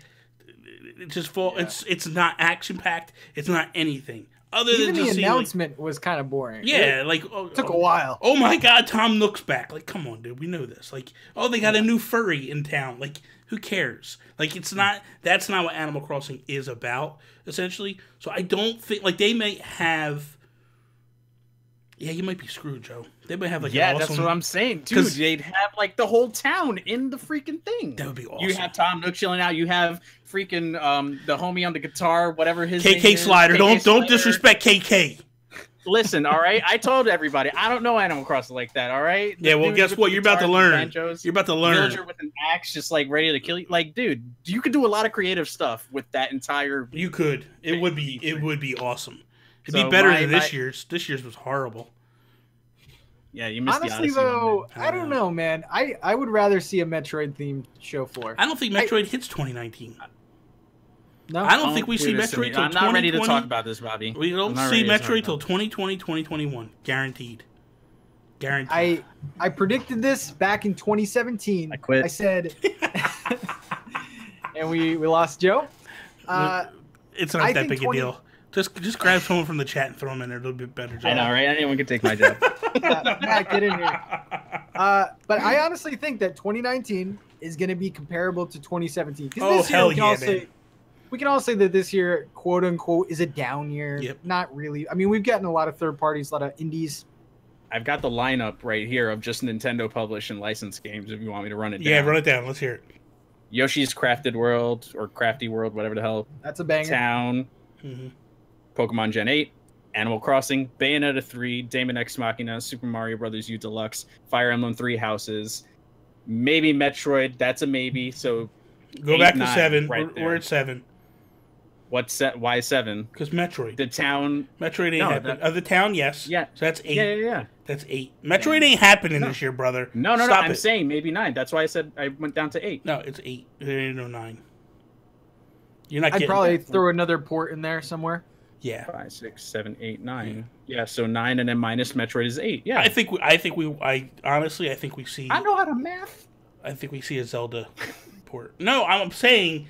S2: it just it's not action packed. It's not anything other
S1: Even
S2: than
S1: the
S2: just
S1: announcement was kind of boring.
S2: Yeah,
S1: it took a while.
S2: Oh my god, Tom Nook's back. Like, come on, dude, we know this. Like, oh, they got a new furry in town. Like, who cares? Like, that's not what Animal Crossing is about, essentially. So I don't think, like, they may have. Yeah, you might be screwed, Joe. They might have like
S3: that's what I'm saying, dude. They'd have like the whole town in the freaking thing.
S2: That would be awesome.
S3: You have Tom Nook chilling out. You have freaking the homie on the guitar, whatever his name
S2: KK
S3: is.
S2: Slider. Don't disrespect KK.
S3: Listen, all right. I told everybody I don't know Animal Crossing like that. All right.
S2: Yeah, well, guess what? You're about to learn. You're about to learn.
S3: Villager with an axe, just like ready to kill you. Like, dude, you could do a lot of creative stuff with that entire.
S2: You could. It would be awesome. It'd be better than this year's. This year's was horrible.
S3: Yeah, you missed
S1: honestly
S3: the
S1: though. I don't know, man. I would rather see a Metroid themed show floor.
S2: I don't think Metroid hits 2019.
S1: No,
S2: I don't think we see Metroid till 2020.
S3: I'm not ready to talk about this, Bobby.
S2: We don't see Metroid till 2020, 2021. Guaranteed.
S1: I predicted this back in 2017.
S3: I quit.
S1: I said, and we lost Joe.
S2: It's not that big a deal. Just grab someone from the chat and throw them in there. It'll be a better job.
S3: I know, right? Anyone can take my job.
S1: Matt, get in here. But I honestly think that 2019 is going to be comparable to 2017.
S2: Oh, hell yeah, man.
S1: We can all say that this year, quote unquote, is a down year.
S2: Yep.
S1: Not really. I mean, we've gotten a lot of third parties, a lot of indies.
S3: I've got the lineup right here of just Nintendo published and licensed games if you want me to run it down.
S2: Yeah, run it down. Let's hear it.
S3: Yoshi's Crafted World or Crafty World, whatever the hell.
S1: That's a banger.
S3: Town.
S2: Mm-hmm.
S3: Pokemon Gen 8, Animal Crossing, Bayonetta 3, Daemon X Machina, Super Mario Bros. U Deluxe, Fire Emblem 3 Houses, maybe Metroid. That's a maybe. So
S2: go
S3: 8,
S2: back to
S3: 9,
S2: 7.
S3: Right
S2: we're at 7.
S3: What's set? Why 7?
S2: Because Metroid.
S3: The town.
S2: Metroid ain't happening. The town, yes.
S3: Yeah.
S2: So that's 8.
S3: Yeah.
S2: That's 8. Metroid ain't happening this year, brother.
S3: No. I'm saying maybe 9. That's why I said I went down to 8.
S2: No, it's 8. There ain't no 9. You're not.
S1: I'd probably throw another port in there somewhere.
S2: Yeah.
S3: 5, 6, 7, 8, 9. Yeah, so 9 and then minus Metroid is 8. Yeah.
S2: I honestly think we see.
S3: I know how to math.
S2: I think we see a Zelda port. No, I'm saying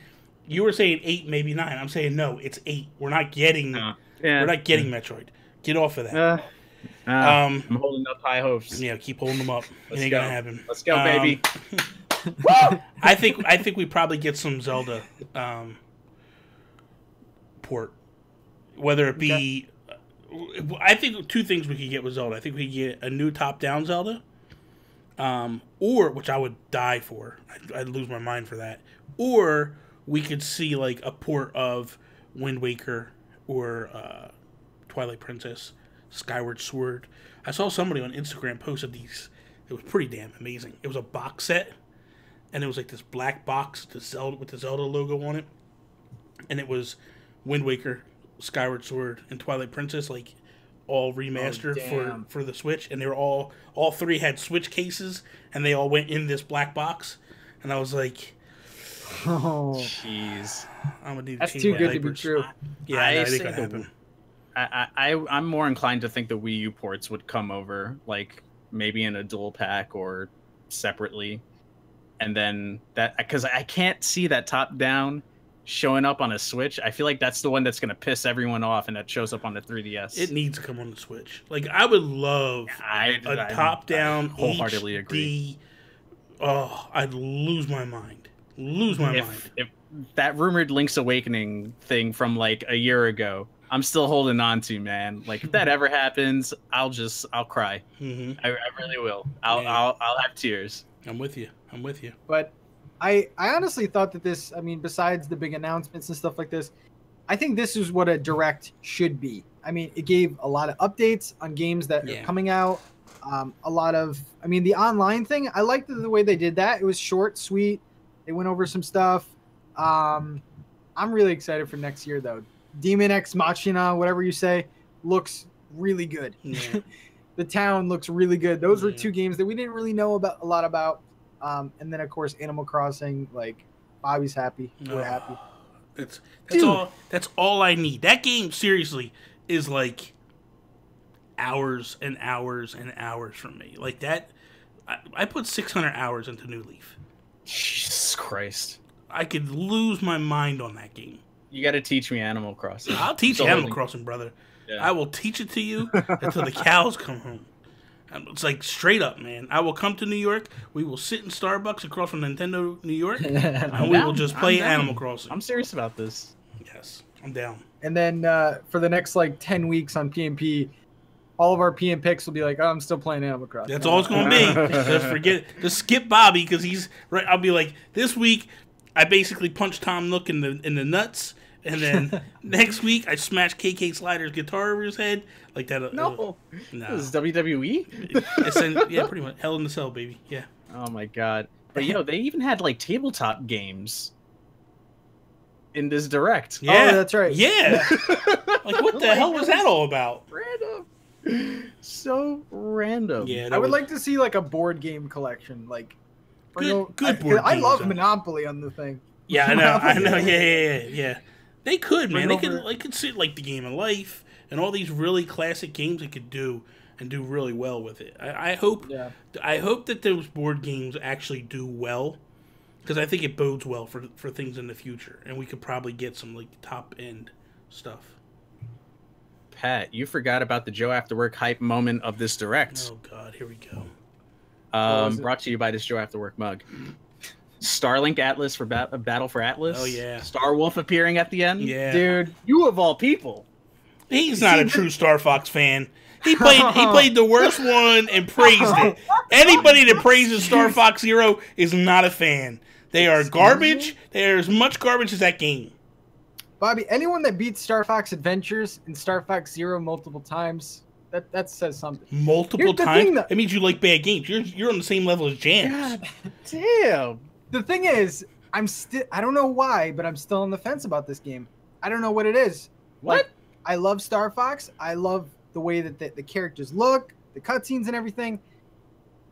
S2: you were saying 8, maybe 9. I'm saying no, it's 8. We're not getting. We're not getting Metroid. Get off of that.
S3: I'm holding up high hopes.
S2: Yeah, keep holding them up. It ain't gonna happen.
S3: Let's go, baby.
S2: I think we probably get some Zelda port. Whether it be, I think 2 things we could get with Zelda. I think we could get a new top-down Zelda, or which I would die for. I'd lose my mind for that. Or we could see like a port of Wind Waker or Twilight Princess, Skyward Sword. I saw somebody on Instagram posted these. It was pretty damn amazing. It was a box set, and it was like this black box with the Zelda logo on it, and it was Wind Waker, Skyward Sword, and Twilight Princess, like all remastered for the Switch, and they were all 3 had Switch cases, and they all went in this black box, and I was like,
S1: oh,
S3: jeez,
S2: I'm gonna need.
S1: That's too good to be true.
S2: Yeah, I think that happened.
S3: I'm more inclined to think the Wii U ports would come over, like maybe in a dual pack or separately, and then that, because I can't see that top down showing up on a Switch. I feel like that's the one that's gonna piss everyone off, and that shows up on the 3DS.
S2: It needs to come on the Switch. Like, I would love a top-down
S3: wholeheartedly
S2: HD.
S3: agree.
S2: Oh, I'd lose my mind. Lose my mind.
S3: If that rumored Link's Awakening thing from like a year ago, I'm still holding on to, man. Like, if that ever happens, I'll cry.
S2: Mm-hmm.
S3: I really will. I'll have tears.
S2: I'm with you.
S1: But I honestly thought that this, I mean, besides the big announcements and stuff like this, I think this is what a direct should be. I mean, it gave a lot of updates on games that are coming out. A lot of, I mean, the online thing, I liked the way they did that. It was short, sweet. They went over some stuff. I'm really excited for next year, though. Demon X Machina, whatever you say, looks really good.
S2: Yeah.
S1: The town looks really good. Those were two games that we didn't really know a lot about. And then, of course, Animal Crossing. Like, Bobby's happy. We're happy.
S2: That's all I need. That game, seriously, is like hours and hours and hours from me. Like that, I put 600 hours into New Leaf.
S3: Jesus Christ!
S2: I could lose my mind on that game.
S3: You got to teach me Animal Crossing.
S2: I'll teach you Animal Crossing, brother. Yeah. I will teach it to you until the cows come home. It's like straight up, man. I will come to New York. We will sit in Starbucks across from Nintendo New York, and we will just play Animal Crossing.
S3: I'm serious about this.
S2: Yes, I'm down.
S1: And then for the next like 10 weeks on PMP, all of our PM picks will be like, oh, I'm still playing Animal Crossing.
S2: That's all it's going to be. Just skip Bobby because he's right. I'll be like, this week I basically punched Tom Nook in the nuts. And then next week, I smashed KK Slider's guitar over his head like that.
S3: No, this is WWE.
S2: Yeah, pretty much. Hell in the Cell, baby. Yeah.
S3: Oh my god! But they even had like tabletop games in this direct.
S2: Yeah,
S1: oh, that's right.
S2: Yeah. Like, what the hell was that all about?
S3: Random. So random.
S1: Yeah, I would like to see like a board game collection. Like,
S2: good board.
S1: I love Monopoly on the thing.
S2: Yeah, I know. Yeah. They could, man. They could sit like the Game of Life and all these really classic games they could do and do really well with it. I hope that those board games actually do well because I think it bodes well for things in the future, and we could probably get some like top end stuff.
S3: Pat, you forgot about the Joe After Work hype moment of this direct.
S2: Oh God, here we go.
S3: Brought to you by this Joe After Work mug. Starlink Atlas for Battle for Atlas.
S2: Oh yeah.
S3: Star Wolf appearing at the end.
S2: Yeah,
S3: dude, you of all people.
S2: He's not a true Star Fox fan. He played the worst one and praised it. Anybody that praises Star Fox Zero is not a fan. They are garbage. They are as much garbage as that game.
S1: Bobby, anyone that beats Star Fox Adventures and Star Fox Zero multiple times, that says something.
S2: Multiple times? That means you like bad games. You're on the same level as Jams.
S3: God damn.
S1: The thing is, I don't know why, but I'm still on the fence about this game. I don't know what it is.
S3: What?
S1: Like, I love Star Fox. I love the way that the characters look, the cutscenes and everything.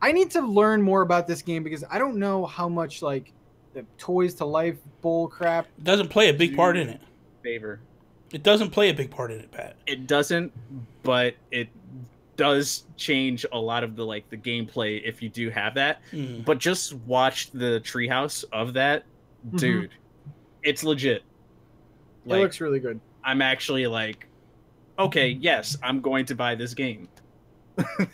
S1: I need to learn more about this game because I don't know how much like the Toys to Life bull crap.
S2: It doesn't play a big part in it.
S3: Favor.
S2: It doesn't play a big part in it, Pat.
S3: It doesn't, but it does change a lot of the like the gameplay if you do have that. But just watch the treehouse of that, dude. It's legit.
S1: Like, it looks really good.
S3: I'm actually like, okay, yes, I'm going to buy this game.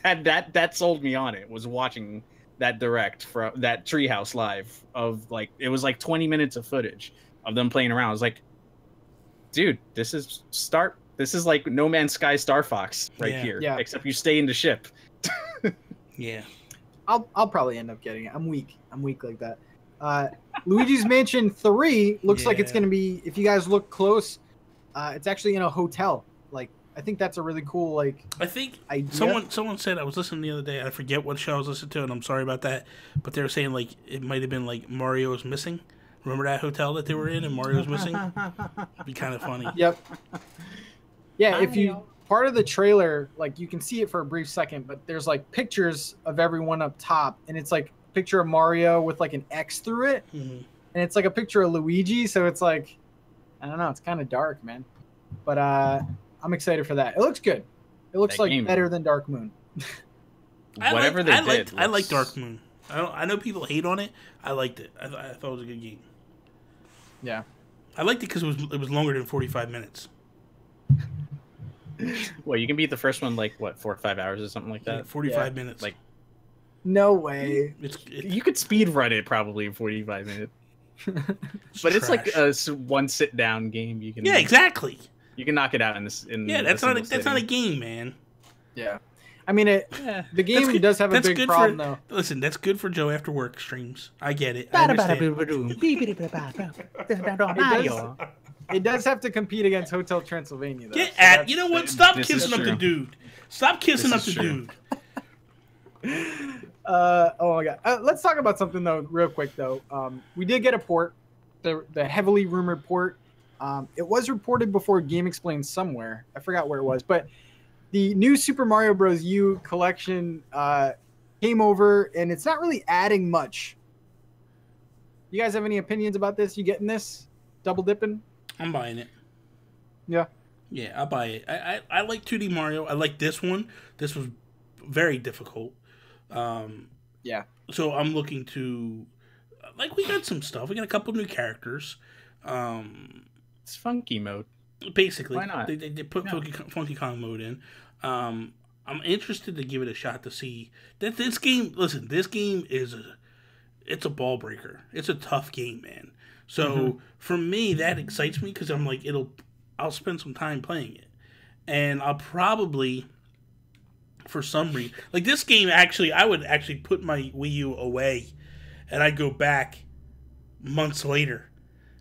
S3: that sold me on it. Was watching that direct from that treehouse live of like it was like 20 minutes of footage of them playing around. I was like, dude, this is like No Man's Sky Star Fox here. Yeah. Except you stay in the ship.
S2: Yeah.
S1: I'll probably end up getting it. I'm weak like that. Luigi's Mansion 3 looks like it's going to be, if you guys look close, it's actually in a hotel. Like, I think that's a really cool, like,
S2: I think
S1: idea.
S2: Someone said, I was listening the other day, I forget what show I was listening to, and I'm sorry about that, but they were saying, like, it might have been, like, Mario is missing. Remember that hotel that they were in and Mario was missing? It'd be kind of funny.
S1: Yep. Yeah, if you part of the trailer, like you can see it for a brief second, but there's like pictures of everyone up top, and it's like a picture of Mario with like an X through it, and it's like a picture of Luigi. So it's like, I don't know, it's kind of dark, man. But I'm excited for that. It looks good. It looks like better than Dark Moon.
S2: I like Dark Moon. I know people hate on it. I liked it. I thought it was a good game.
S1: Yeah.
S2: I liked it because it was longer than 45 minutes.
S3: Well, you can beat the first one like what 4 or 5 hours or something like that.
S2: Yeah, 45 minutes.
S3: Like
S1: No way.
S3: you could speed run it probably in 45 minutes. But it's like
S2: trash.
S3: a one sit down game. You can
S2: exactly.
S3: You can knock it out in this. In
S2: Yeah, that's not a game, man.
S1: Yeah. I mean, the game does have a big problem, though.
S2: Listen, that's good for Joe after work streams. I get it. I understand.
S1: It does have to compete against Hotel Transylvania, though.
S2: You know what? Stop kissing up the dude. Stop kissing up the dude.
S1: Oh my god. Let's talk about something though, real quick though. We did get a port, the heavily rumored port. It was reported before Game Explained somewhere. I forgot where it was, but the new Super Mario Bros. U collection came over, and it's not really adding much. You guys have any opinions about this? You getting this? Double dipping?
S2: I'm buying it.
S1: Yeah.
S2: Yeah, I'll buy it. I like 2D Mario. I like this one. This was very difficult.
S1: Yeah.
S2: So I'm looking to, like, we got some stuff. We got a couple new characters.
S3: It's funky mode.
S2: Basically,
S3: why not?
S2: They put Funky Kong mode in. I'm interested to give it a shot to see that this game. Listen, this game it's a ball breaker. It's a tough game, man. So for me, that excites me because I'm like, I'll spend some time playing it, and I'll probably, for some reason, like this game. Actually, I would actually put my Wii U away, and I'd go back months later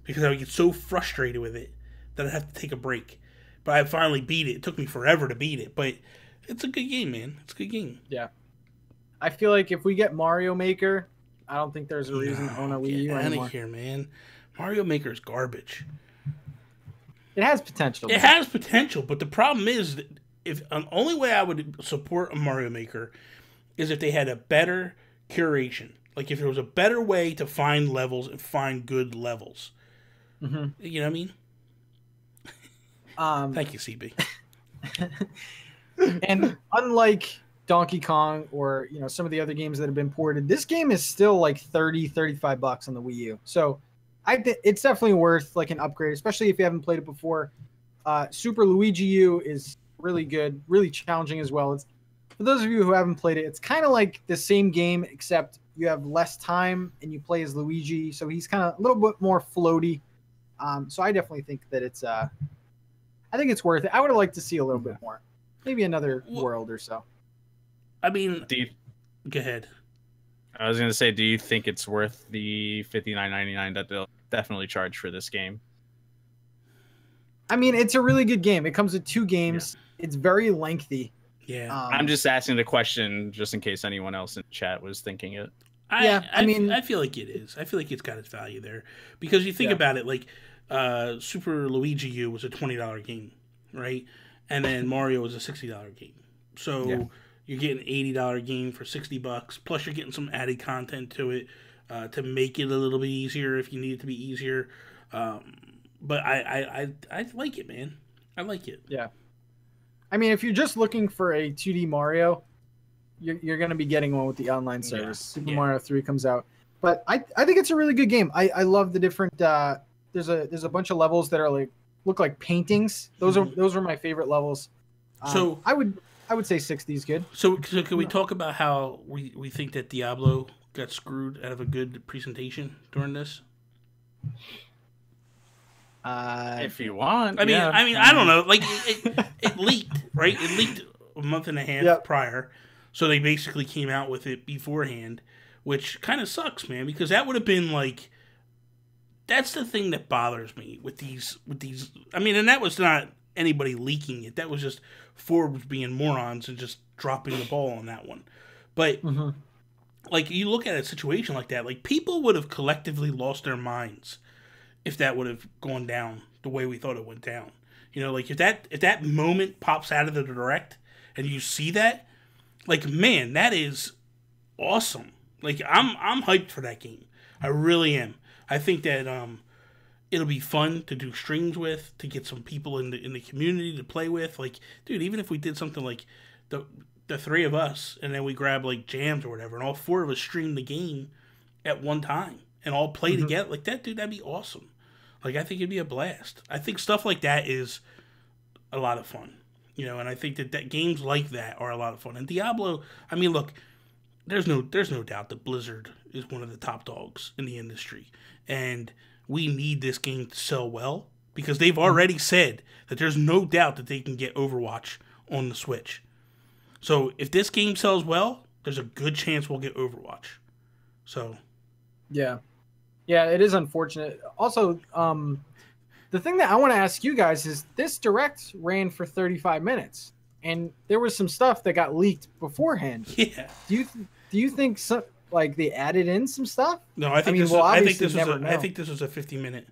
S2: because I would get so frustrated with it that I'd have to take a break. But I finally beat it. It took me forever to beat it, but it's a good game, man. It's a good game.
S1: Yeah. I feel like if we get Mario Maker, I don't think there's a reason to own a Wii U anymore.
S2: Get out of here, man. Mario Maker is garbage.
S1: It has potential.
S2: It has potential, but the problem is that if the only way I would support a Mario Maker is if they had a better curation. Like if there was a better way to find levels and find good levels.
S1: Mm-hmm.
S2: You know what I mean? Thank you, CB.
S1: And unlike Donkey Kong or some of the other games that have been ported, this game is still like $30-$35 on the Wii U. So it's definitely worth like an upgrade, especially if you haven't played it before. Super Luigi U is really good, really challenging as well. It's, for those of you who haven't played it, it's kind of like the same game except you have less time and you play as Luigi, so he's kind of a little bit more floaty. So I definitely think that I think it's worth it. I would have liked to see a little bit more, maybe another world or so.
S2: I mean, go ahead.
S3: I was going to say, do you think it's worth the $59.99 that they'll definitely charge for this game?
S1: I mean, it's a really good game. It comes with 2 games. Yeah. It's very lengthy.
S2: Yeah.
S3: I'm just asking the question just in case anyone else in chat was thinking it.
S2: I mean, I feel like it is. I feel like it's got its value there because you think about it, like Super Luigi U was a $20 game, right? And then Mario was a $60 game. So you're getting an $80 game for $60, plus you're getting some added content to it to make it a little bit easier if you need it to be easier. But I like it, man. I like it.
S1: Yeah. I mean, if you're just looking for a 2D Mario, you're going to be getting one with the online service. Super Mario 3 comes out. But I think it's a really good game. I love the different there's a bunch of levels that are look like paintings. Those are my favorite levels. So I would say 60 is good.
S2: So can we talk about how we think that Diablo got screwed out of a good presentation during this?
S3: If you want.
S2: I mean, I don't know. Like it leaked, right? It leaked a month and a half prior. So they basically came out with it beforehand, which kind of sucks, man, because that would have been like, that's the thing that bothers me with these. I mean, and that was not anybody leaking it. That was just Forbes being morons and just dropping the ball on that one. But like you look at a situation like that, like people would have collectively lost their minds if that would have gone down the way we thought it went down. Like if that moment pops out of the direct and you see that, like, man, that is awesome. Like I'm hyped for that game. I really am. I think that it'll be fun to do streams with, to get some people in the community to play with. Like, dude, even if we did something like the three of us, and then we grab like jams or whatever, and all four of us stream the game at one time and all play together like that, dude, that'd be awesome. Like, I think it'd be a blast. I think stuff like that is a lot of fun, you know, and I think that games like that are a lot of fun. And Diablo, I mean, look, there's no doubt that Blizzard is one of the top dogs in the industry, and we need this game to sell well because they've already said that there's no doubt that they can get Overwatch on the Switch. So if this game sells well, there's a good chance we'll get Overwatch. So,
S1: yeah, it is unfortunate. Also, the thing that I want to ask you guys is this direct ran for 35 minutes, and there was some stuff that got leaked beforehand.
S2: Yeah.
S1: Do you think like they added in some stuff?
S2: No, I think this was a 50-minute.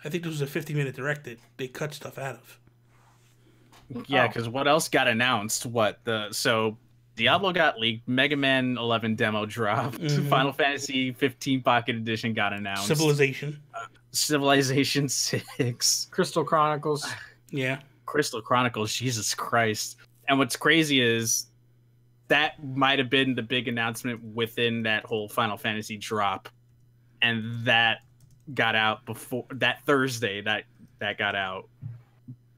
S2: I think this was a 50-minute direct that they cut stuff out of.
S3: Yeah, because what else got announced? So Diablo got leaked, Mega Man 11 demo dropped, Final Fantasy 15 Pocket Edition got announced, Civilization 6,
S1: Crystal Chronicles.
S2: Yeah,
S3: Crystal Chronicles. Jesus Christ! And what's crazy is that might have been the big announcement within that whole Final Fantasy drop, and that got out before that Thursday. That got out.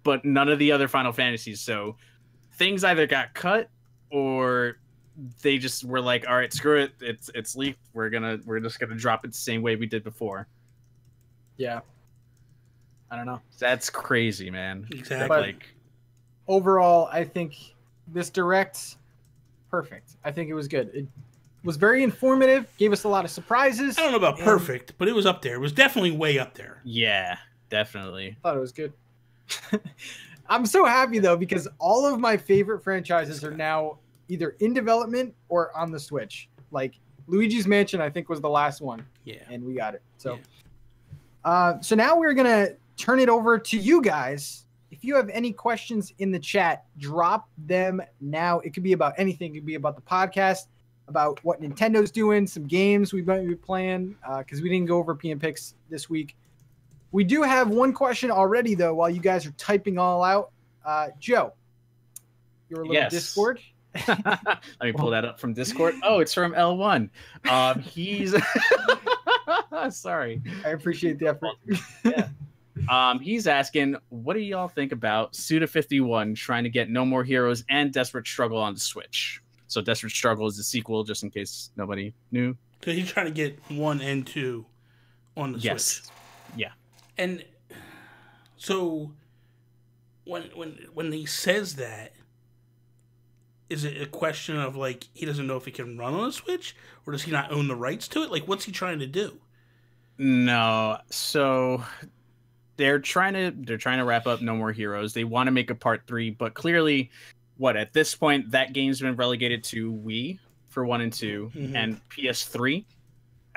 S3: But none of the other Final Fantasies. So things either got cut or they just were like, all right, screw it. It's leaked. We're just gonna drop it the same way we did before.
S1: Yeah. I don't know.
S3: That's crazy, man.
S2: Exactly.
S1: But overall, I think this direct, perfect. I think it was good. It was very informative, gave us a lot of surprises.
S2: I don't know about perfect, but it was up there. It was definitely way up there.
S3: Yeah, definitely.
S1: I thought it was good. I'm so happy though because all of my favorite franchises are now either in development or on the Switch. Like Luigi's Mansion, I think was the last one.
S2: Yeah,
S1: and we got it. So, so now we're gonna turn it over to you guys. If you have any questions in the chat, drop them now. It could be about anything. It could be about the podcast, about what Nintendo's doing, some games we might be playing. Because we didn't go over PM Picks this week. We do have one question already, though, while you guys are typing all out. Joe, your little Discord.
S3: Let me pull that up from Discord. Oh, it's from L1. He's... Sorry.
S1: I appreciate the effort.
S3: Yeah. He's asking, what do y'all think about Suda51 trying to get No More Heroes and Desperate Struggle on the Switch? So Desperate Struggle is the sequel, just in case nobody knew.
S2: So he's trying to get 1 and 2 on the Switch.
S3: Yeah.
S2: And so when he says that, is it a question of like he doesn't know if he can run on a Switch, or does he not own the rights to it? Like, what's he trying to do?
S3: No, so they're trying to wrap up No More Heroes. They want to make a part 3, but clearly, at this point that game's been relegated to Wii for 1 and 2 and PS3.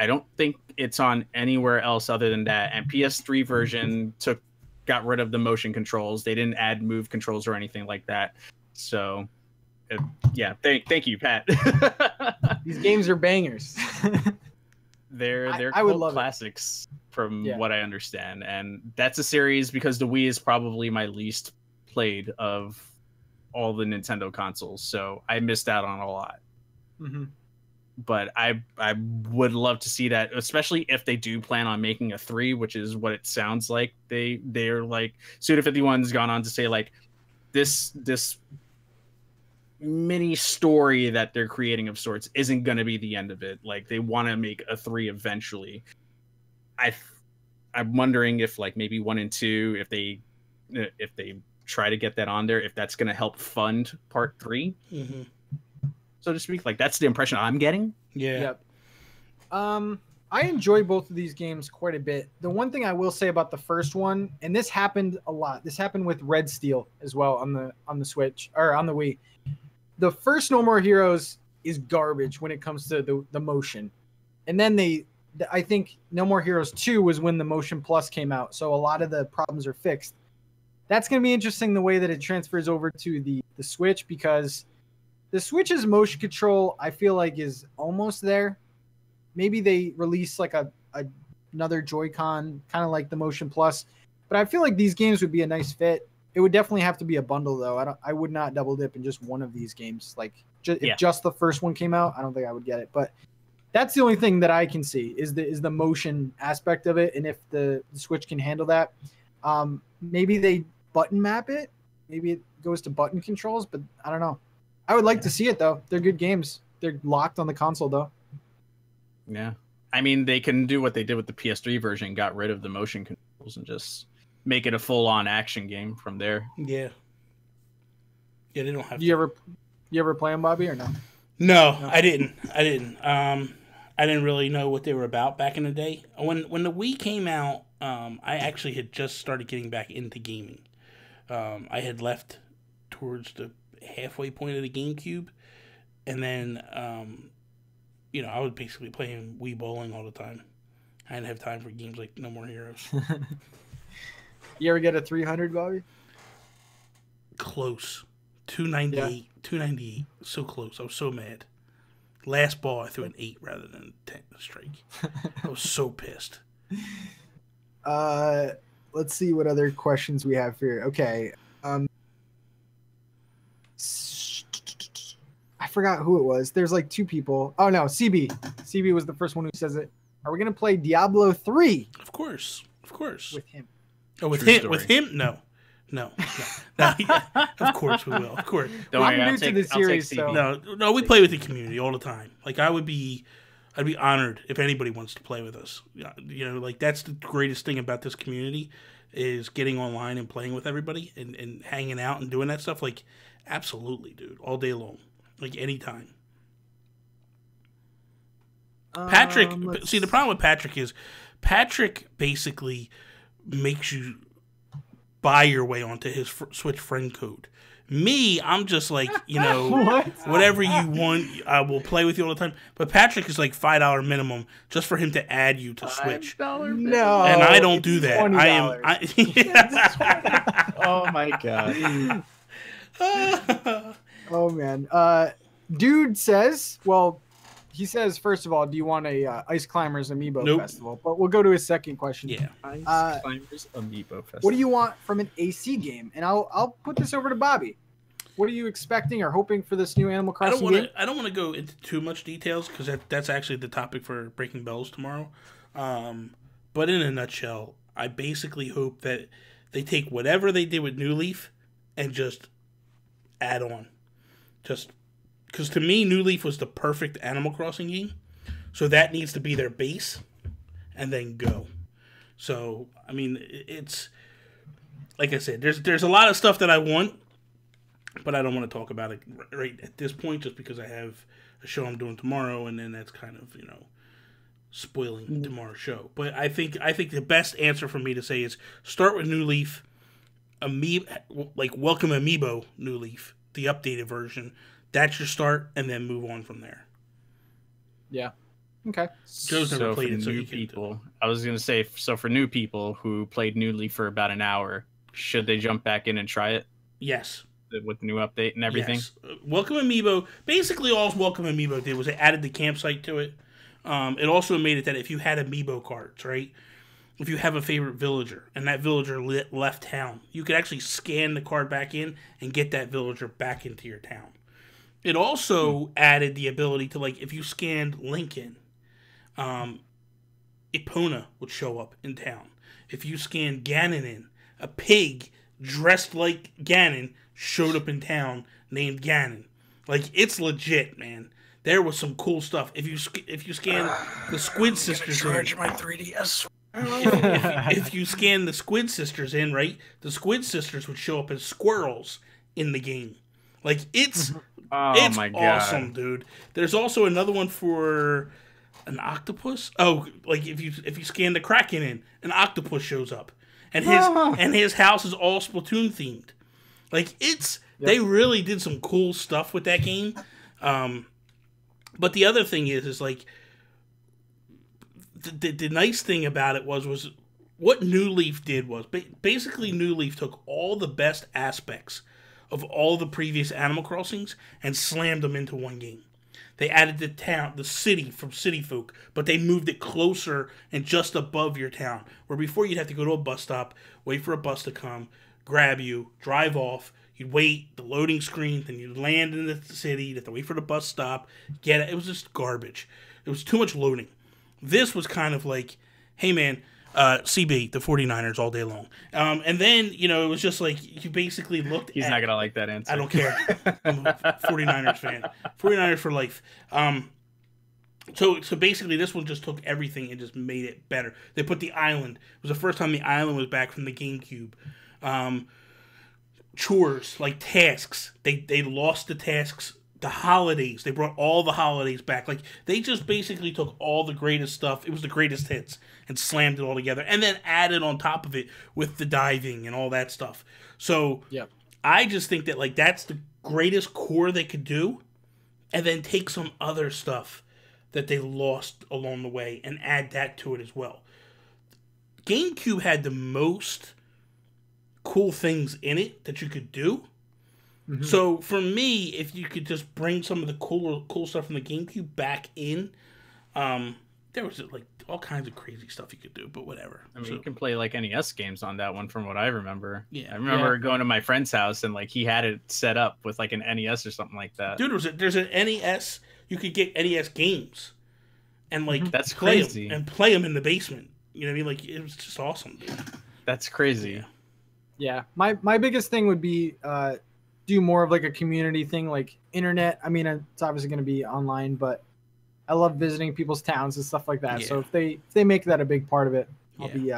S3: I don't think it's on anywhere else other than that. And PS3 version got rid of the motion controls. They didn't add move controls or anything like that. So, thank you, Pat.
S1: These games are bangers.
S3: They're
S1: I would love
S3: classics from what I understand. And that's a series because the Wii is probably my least played of all the Nintendo consoles. So I missed out on a lot.
S1: Mm-hmm.
S3: But I would love to see that, especially if they do plan on making a 3, which is what it sounds like. They're like, Suda51's gone on to say like this mini story that they're creating of sorts isn't going to be the end of it. Like they want to make a 3 eventually. I'm wondering if like maybe 1 and 2, if they try to get that on there, if that's going to help fund part 3.
S2: Mm-hmm.
S3: So to speak, like that's the impression I'm getting.
S2: Yeah.
S1: Yep. I enjoy both of these games quite a bit. The one thing I will say about the first one, and this happened a lot. This happened with Red Steel as well on the Switch or on the Wii. The first No More Heroes is garbage when it comes to the motion, and then I think No More Heroes 2 was when the Motion Plus came out, so a lot of the problems are fixed. That's going to be interesting the way that it transfers over to the Switch because the Switch's motion control, I feel like, is almost there. Maybe they release like another Joy-Con, kind of like the Motion Plus. But I feel like these games would be a nice fit. It would definitely have to be a bundle, though. I would not double dip in just one of these games. Like, if just the first one came out, I don't think I would get it. But that's the only thing that I can see is the motion aspect of it, and if the Switch can handle that, maybe they button map it. Maybe it goes to button controls, but I don't know. I would like to see it though. They're good games. They're locked on the console though.
S3: Yeah, I mean they can do what they did with the PS3 version, got rid of the motion controls and just make it a full-on action game from there.
S2: Yeah. Yeah, they don't have.
S1: You ever play them, Bobby, or no?
S2: No, I didn't. I didn't really know what they were about back in the day. When the Wii came out, I actually had just started getting back into gaming. I had left towards the halfway point of the GameCube, and then I was basically playing Wii bowling all the time. I didn't have time for games like No More Heroes.
S1: You ever get a 300, Bobby?
S2: Close. 298. Yeah. 298. So close. I was so mad. Last ball, I threw an 8 rather than a 10 strike. I was so pissed.
S1: Let's see what other questions we have here. Okay. I forgot who it was. There's like two people. Oh, no. CB. CB was the first one who says it. Are we going to play Diablo 3?
S2: Of course. Of course.
S1: With him.
S2: Oh, with him? Story. With him? No. No. Yeah. Of course we will. Of course.
S1: I'm new to the series, so.
S2: No, we play with the community all the time. Like, I'd be honored if anybody wants to play with us. Like, that's the greatest thing about this community is getting online and playing with everybody and hanging out and doing that stuff. Like, absolutely, dude. All day long. Like, anytime. Patrick, see, the problem with Patrick is Patrick basically makes you buy your way onto his Switch friend code. Me, I'm just like, whatever you want, I will play with you all the time. But Patrick is like $5 minimum just for him to add you to Switch.
S1: No,
S2: and I don't do that.
S1: $20.
S3: Oh my god.
S1: Oh man. Dude says, well, he says, first of all, do you want a Ice Climbers Amiibo Festival? But we'll go to his second question.
S2: Yeah.
S3: Ice Climbers Amiibo Festival.
S1: What do you want from an AC game? And I'll put this over to Bobby. What are you expecting or hoping for this new Animal Crossing game?
S2: I don't want to go into too much details because that's actually the topic for Breaking Bells tomorrow. But in a nutshell, I basically hope that they take whatever they did with New Leaf and just add on. Just because to me, New Leaf was the perfect Animal Crossing game. So that needs to be their base and then go. So, I mean, it's like I said, there's a lot of stuff that I want, but I don't want to talk about it right at this point just because I have a show I'm doing tomorrow, and then that's kind of, spoiling tomorrow's show. But I think the best answer for me to say is start with New Leaf, Welcome Amiibo New Leaf, the updated version. That's your start, and then move on from there.
S1: Yeah. Okay.
S2: Joe's never played it, so
S3: new people. I was gonna say, so for new people who played New Leaf for about an hour, should they jump back in and try it?
S2: Yes.
S3: With the new update and everything?
S2: Yes. Welcome Amiibo. Basically, all Welcome Amiibo did was it added the campsite to it. It also made it that if you had Amiibo cards, right? If you have a favorite villager and that villager left town, you could actually scan the card back in and get that villager back into your town. It also added the ability to, if you scanned Lincoln, Epona would show up in town. If you scanned Ganon in, a pig dressed like Ganon showed up in town named Ganon. It's legit, man. There was some cool stuff. If you scan the Squid Sisters in,
S3: my 3DS.
S2: if you scan the Squid Sisters in, right, the Squid Sisters would show up as squirrels in the game. It's
S3: my God.
S2: Awesome, dude. There's also another one for an octopus. Oh, if you scan the Kraken in, an octopus shows up, and his house is all Splatoon themed. They really did some cool stuff with that game. But the other thing is the nice thing about it was what New Leaf did was basically New Leaf took all the best aspects of all the previous Animal Crossings and slammed them into one game. They added the city from City Folk, but they moved it closer and just above your town. Where before you'd have to go to a bus stop, wait for a bus to come, grab you, drive off. You'd wait, the loading screen, then you'd land in the city. You'd have to wait for the bus stop. Get it. It was just garbage. It was too much loading. This was kind of like, hey, man, CB, the 49ers all day long. And then, you know, it was just like you basically looked
S3: He's not going to like that answer.
S2: I don't care. I'm a 49ers fan. 49ers for life. So basically, this one just took everything and just made it better. They put the island. It was the first time the island was back from the GameCube. Chores, like tasks. They lost the tasks. The holidays. They brought all the holidays back. Like, they just basically took all the greatest stuff. It was the greatest hits and slammed it all together. And then added on top of it with the diving and all that stuff. So,
S1: Yep.
S2: I just think that, like, that's the greatest core they could do. And then take some other stuff that they lost along the way and add that to it as well. GameCube had the most cool things in it that you could do. Mm-hmm. So for me, if you could just bring some of the cool stuff from the GameCube back in, there was like all kinds of crazy stuff you could do, but whatever.
S3: I mean, you can play like NES games on that one from what I remember.
S2: Yeah.
S3: I remember going to my friend's house and like he had it set up with like an NES or something like that.
S2: Dude, there's an NES, you could get NES games and like
S3: that's crazy.
S2: Play them in the basement. You know what I mean? Like, it was just awesome, dude.
S3: That's crazy.
S1: Yeah. My biggest thing would be do more of like a community thing, like internet. I mean, it's obviously going to be online, but I love visiting people's towns and stuff like that. Yeah. So if they make that a big part of it, I'll be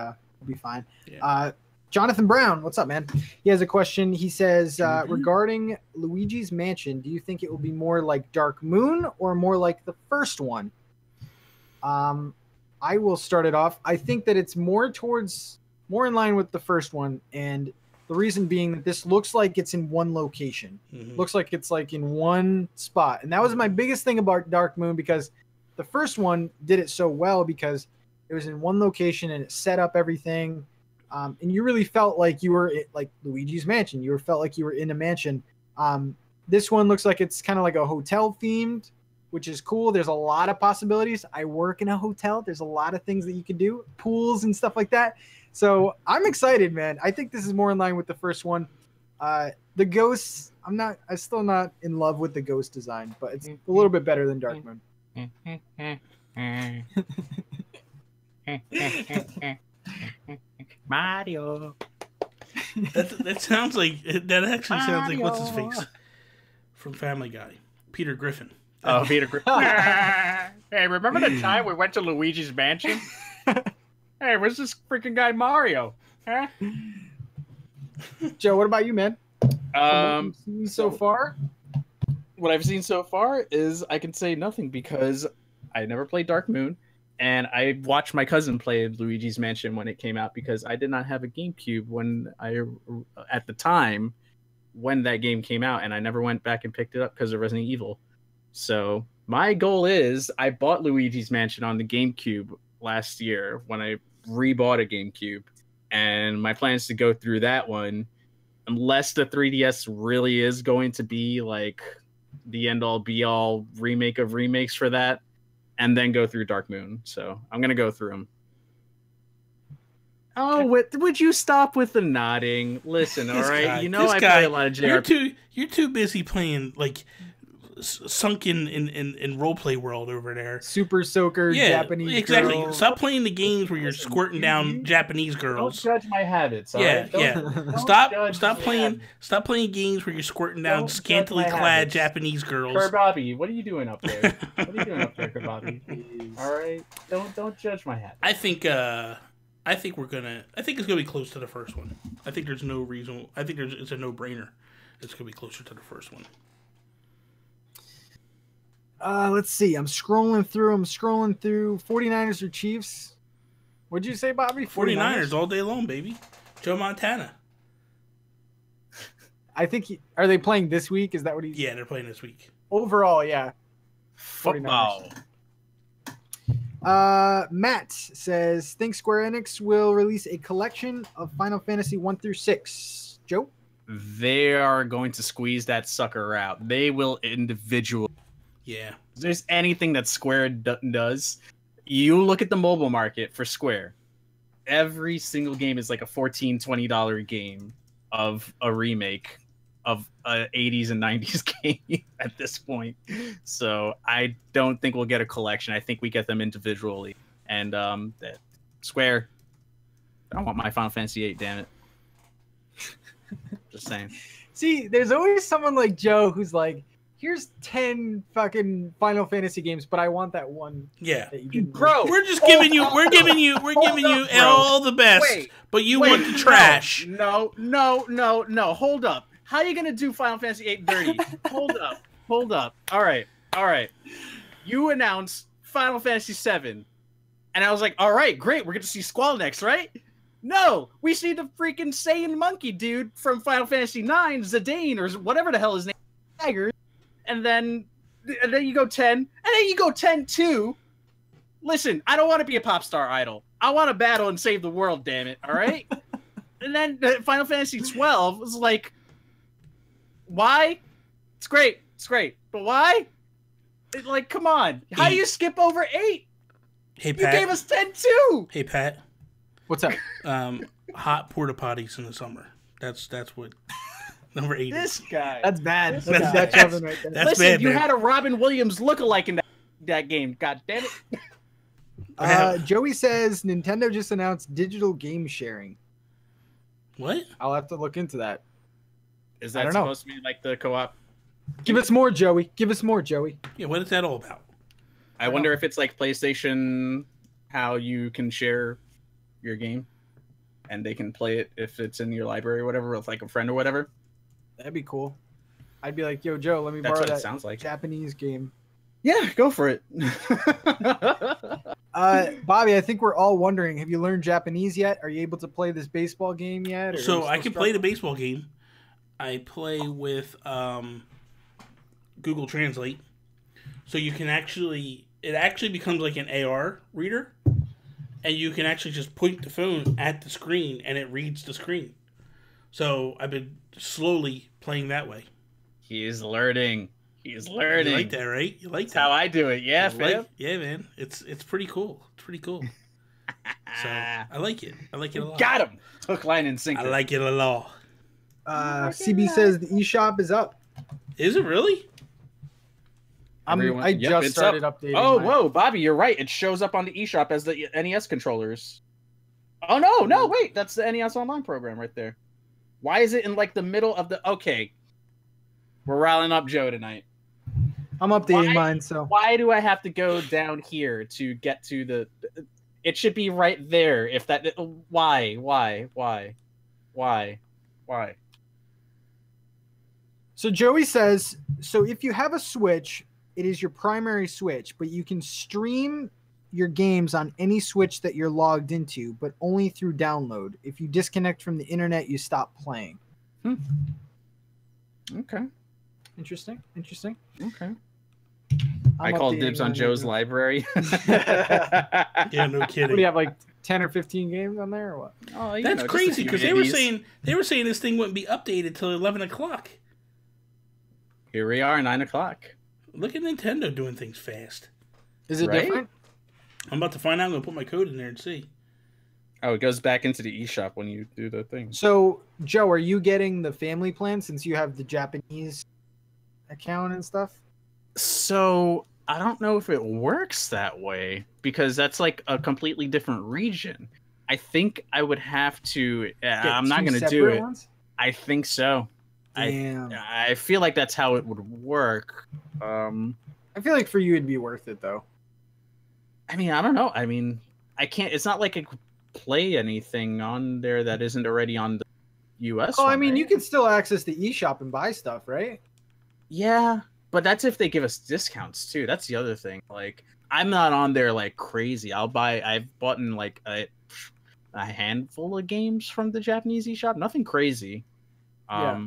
S1: fine. Yeah. Jonathan Brown, what's up, man? He has a question. He says, regarding Luigi's Mansion, do you think it will be more like Dark Moon or more like the first one? I will start it off. I think that it's more in line with the first one, and the reason being that this looks like it's in one location. Mm-hmm. Looks like it's like in one spot. And that was my biggest thing about Dark Moon, because the first one did it so well because it was in one location and it set up everything. And you really felt like you were like Luigi's Mansion. You felt like you were in a mansion. This one looks like it's kind of like a hotel themed, which is cool. There's a lot of possibilities. I work in a hotel. There's a lot of things that you can do, pools and stuff like that. So I'm excited, man. I think this is more in line with the first one. The ghosts, I'm still not in love with the ghost design, but it's a little bit better than Dark Moon.
S3: Mario.
S2: That sounds like, that actually sounds like, what's his face from Family Guy? Peter Griffin.
S3: Oh, Peter Griffin. Hey, remember the time we went to Luigi's Mansion? Hey, where's this freaking guy Mario? Huh?
S1: Joe, what about you, man?
S3: So far, what I've seen so far is I can say nothing because I never played Dark Moon, and I watched my cousin play Luigi's Mansion when it came out because I did not have a GameCube at the time when that game came out, and I never went back and picked it up because of Resident Evil. So my goal is I bought Luigi's Mansion on the GameCube last year when I rebought a GameCube, and my plan is to go through that one unless the 3DS really is going to be like the end-all be-all remake of remakes for that, and then go through Dark Moon. So I'm gonna go through them. Oh, would you stop with the nodding? Listen, all right, you know I play a lot of JRPG.
S2: You're too busy playing like sunk in roleplay world over there.
S1: Super Soaker, Japanese
S2: exactly.
S1: girls.
S2: Stop playing the games where you're squirting down Japanese girls.
S3: Don't judge my habits. All right?
S2: Don't stop playing games where you're squirting down scantily clad Japanese girls.
S3: Kirby, what are you doing up there? Kirby? All right, don't judge my habits.
S2: I think it's gonna be close to the first one. I think there's no reason. I think it's a no-brainer. It's gonna be closer to the first one.
S1: Let's see. I'm scrolling through. 49ers or Chiefs? What'd you say, Bobby?
S2: 49ers all day long, baby. Joe Montana.
S1: I think are they playing this week? Is that what he's...
S2: Yeah, they're playing this week.
S1: Overall, yeah.
S3: Football.
S1: 49ers. Matt says, think Square Enix will release a collection of Final Fantasy 1 through 6. Joe?
S3: They are going to squeeze that sucker out. They will individually.
S2: Yeah.
S3: If there's anything that Square does, you look at the mobile market for Square. Every single game is like a $14, $20 game. of a remake of a 80s and 90s game at this point. So I don't think we'll get a collection. I think we get them individually. And Square, I want my Final Fantasy 8, damn it. Just saying.
S1: See, there's always someone like Joe who's like, here's 10 fucking Final Fantasy games, but I want that one.
S2: Yeah.
S1: That you didn't
S3: Bro,
S2: We're just giving you all the best,
S3: Wait,
S2: but you want the trash.
S3: No. Hold up. How are you gonna do Final Fantasy 8 dirty? Hold up. All right. You announced Final Fantasy 7, and I was like, all right, great. We're gonna see Squall next, right? No, we see the freaking Saiyan monkey dude from Final Fantasy 9, Zidane, or whatever the hell his name is, Tiger. And then you go 10, and then you go 10-2. Listen, I don't want to be a pop star idol. I want to battle and save the world, damn it, all right? And then Final Fantasy 12 was like, why? It's great, but why? Like, come on. How do you skip over 8?
S2: Hey, Pat.
S3: You gave us 10-2.
S2: Hey, Pat.
S1: What's up?
S2: Hot porta potties in the summer. That's what number 8
S3: This
S2: is.
S3: guy.
S1: That's bad.
S2: That's
S1: That's
S2: bad.
S1: Kevin right there.
S2: That's
S3: Listen,
S2: bad,
S3: you
S2: man.
S3: had a Robin Williams lookalike in that game. God damn it.
S1: Joey says Nintendo just announced digital game sharing.
S2: What?
S1: I'll have to look into that.
S3: Is
S1: I
S3: that
S1: don't know.
S3: supposed to be like the co-op?
S1: Give us more, Joey. Give us more, Joey.
S2: Yeah, what is that all about?
S3: I wonder if it's like PlayStation, how you can share your game and they can play it if it's in your library or whatever, with like a friend or whatever.
S1: That'd be cool. I'd be like, yo, Joe, let me
S3: That's
S1: borrow
S3: what it
S1: that
S3: sounds like.
S1: Japanese game.
S3: Yeah, go for it.
S1: Bobby, I think we're all wondering, have you learned Japanese yet? Are you able to play this baseball game yet? Or are
S2: So
S1: you
S2: I
S1: still
S2: can play the
S1: struggling?
S2: baseball game. I play with Google Translate. So you can it actually becomes like an AR reader. And you can actually just point the phone at the screen and it reads the screen. So I've been slowly playing that way.
S3: He's learning. He's
S2: You
S3: learning.
S2: like that, right? You like
S3: That's
S2: that?
S3: how I do it. Yeah,
S2: You
S3: fam.
S2: like- yeah, man. It's pretty cool. It's pretty cool. So I like it. I like it a lot.
S3: Got him. Hook, line, and sinker.
S2: I like it a lot.
S1: CB says the eShop is up.
S2: Is it really?
S3: Everyone-
S1: I
S3: Yep,
S1: just
S3: it's
S1: started
S3: up.
S1: updating.
S3: Oh,
S1: my-
S3: whoa, Bobby, you're right. It shows up on the eShop as the NES controllers. Oh, no, wait. That's the NES Online program right there. Why is it in, like, the middle of the... Okay. We're riling up Joe tonight.
S1: I'm updating
S3: Why-
S1: mine, so
S3: Why do I have to go down here to get to the... It should be right there. If that... Why?
S1: So Joey says, so if you have a Switch, it is your primary Switch, but you can stream your games on any Switch that you're logged into, but only through download. If you disconnect from the internet, you stop playing.
S3: Okay.
S1: Interesting.
S3: Okay.
S1: I'm
S3: I called
S1: updating
S3: dibs on
S1: mine
S3: Joe's
S1: right
S3: library.
S2: Yeah, no
S1: now. What do
S2: kidding.
S1: you have, like 10 or 15 games on there, or what?
S3: Oh, you
S2: That's
S3: know, just a
S2: crazy
S3: few
S2: because
S3: indies.
S2: they were saying this thing wouldn't be updated till 11 o'clock.
S3: Here we are, 9 o'clock.
S2: Look at Nintendo doing things fast.
S1: Is it
S3: Right?
S1: different?
S2: I'm about to find out. I'm gonna put my code in there and see.
S3: Oh, it goes back into the eShop when you do the thing.
S1: So, Joe, are you getting the family plan since you have the Japanese account and stuff?
S3: So I don't know if it works that way because that's like a completely different region. I think I would have to.
S1: Get
S3: I'm not
S1: two
S3: going to do
S1: separate
S3: it.
S1: ones?
S3: I think so.
S1: Damn.
S3: I feel like that's how it would work.
S1: I feel like for you it'd be worth it though.
S3: I mean, I don't know. I mean, I can't. It's not like I could play anything on there that isn't already on the US.
S1: Oh, I
S3: one,
S1: mean,
S3: right?
S1: you can still access the eShop and buy stuff, right?
S3: Yeah, but that's if they give us discounts too. That's the other thing. Like, I'm not on there like crazy. I've bought in like a handful of games from the Japanese eShop. Nothing crazy.
S1: Yeah.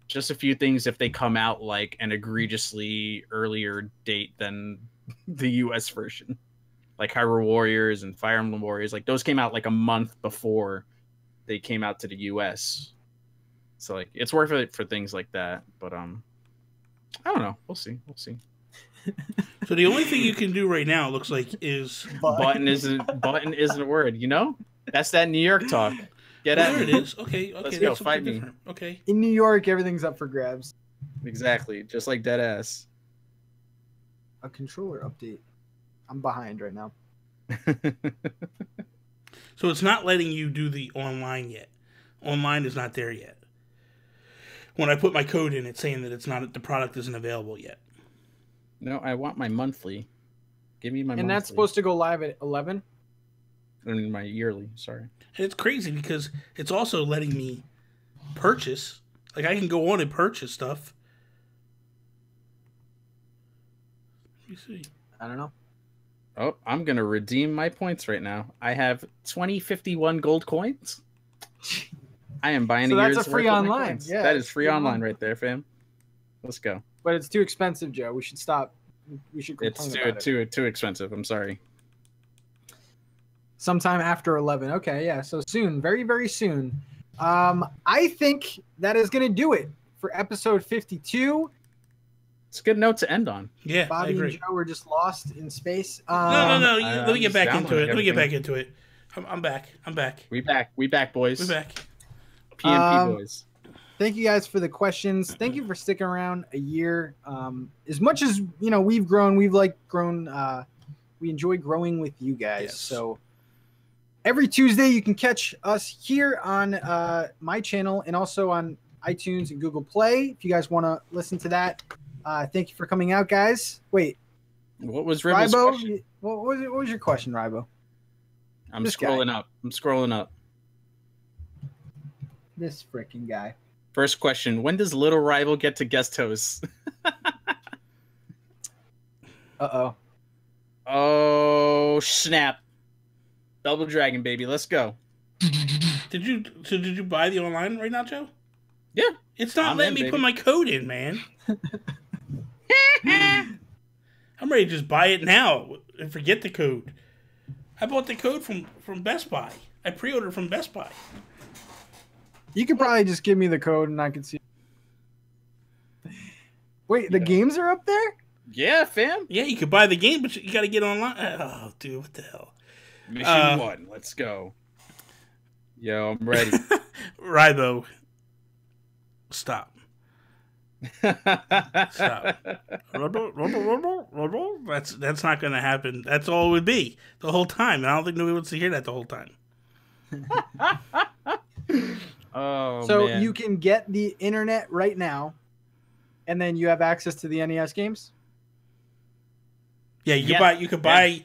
S3: Just a few things if they come out like an egregiously earlier date than the US version. Like Hyrule Warriors and Fire Emblem Warriors, like those came out like a month before they came out to the US. So like it's worth it for things like that. But I don't know. We'll see.
S2: So the only thing you can do right now, it looks like, is
S3: Button isn't a word, you know? That's that New York talk. Get at
S2: There it
S3: me.
S2: is. Okay, okay.
S3: Let's
S2: That's
S3: go,
S2: something
S3: fight me.
S2: different. Okay.
S1: In New York, everything's up for grabs.
S3: Exactly, just like dead ass.
S1: A controller update. I'm behind right now.
S2: So it's not letting you do the online yet. Online is not there yet. When I put my code in, it's saying that it's not. The product isn't available yet.
S3: No, I want my monthly. Give me my monthly.
S1: And that's supposed to go live at 11?
S3: I mean, my yearly, sorry.
S2: And it's crazy because it's also letting me purchase. Like, I can go on and purchase stuff. Let me see.
S1: I don't know.
S3: Oh, I'm going to redeem my points right now. I have 2051 gold coins. I am buying
S1: So
S3: a
S1: that's
S3: year's
S1: a free
S3: worth of my
S1: online.
S3: coins.
S1: Yeah,
S3: that
S1: it's
S3: is free
S1: free
S3: online
S1: online.
S3: right there, fam. Let's go.
S1: But it's too expensive, Joe. We should stop. We should complain
S3: It's
S1: about it.
S3: too expensive. I'm sorry.
S1: Sometime after 11. Okay, yeah. So soon, very, very soon. I think that is going to do it for episode 52.
S3: It's a good note to end on.
S2: Yeah, I
S1: Bobby
S2: agree.
S1: and Joe were just lost in space.
S2: No. Let me get
S3: just
S2: back
S3: down
S2: into
S3: with
S2: it. Let me get back
S3: everything.
S2: into it. I'm back. I'm back.
S3: We back, boys.
S2: We're back.
S3: PNP boys.
S1: Thank you guys for the questions. Thank you for sticking around a year. As much as we've grown, grown. We enjoy growing with you guys.
S2: Yes.
S1: So every Tuesday you can catch us here on my channel and also on iTunes and Google Play. If you guys want to listen to that, thank you for coming out, guys. Wait,
S3: What was Ribble's
S1: Rybo,
S3: question?
S1: what was your question, Rybo?
S3: I'm
S1: this guy.
S3: scrolling up. I'm scrolling up.
S1: This freaking guy.
S3: First question: when does Little Rival get to guest host?
S1: Uh-oh.
S3: Oh snap! Double Dragon, baby, let's go.
S2: Did you buy the online right now, Joe?
S3: Yeah,
S2: It's not
S3: I'm
S2: letting
S3: in,
S2: me
S3: baby.
S2: put my code in, man. I'm ready to just buy it now and forget the code. I bought the code from Best Buy. I pre-ordered from Best Buy.
S1: You could probably just give me the code and I could see. Wait, the games are up there?
S3: Yeah, fam.
S2: Yeah, you could buy the game, but you got to get online. Oh, dude, what the hell?
S3: Mission 1, let's go. Yo, I'm ready.
S2: Rybo, stop. Stop. That's not going to happen. That's all it would be the whole time. And I don't think nobody wants to hear that the whole time.
S3: Oh,
S1: So
S3: man.
S1: you can get the internet right now, and then you have access to the NES games?
S2: Yeah, you could buy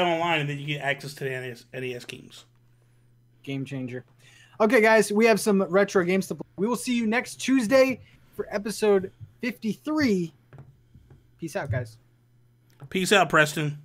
S2: online, and then you get access to the NES games.
S1: Game changer. Okay, guys, we have some retro games to play. We will see you next Tuesday for episode 53. Peace out, guys.
S2: Peace out, Preston.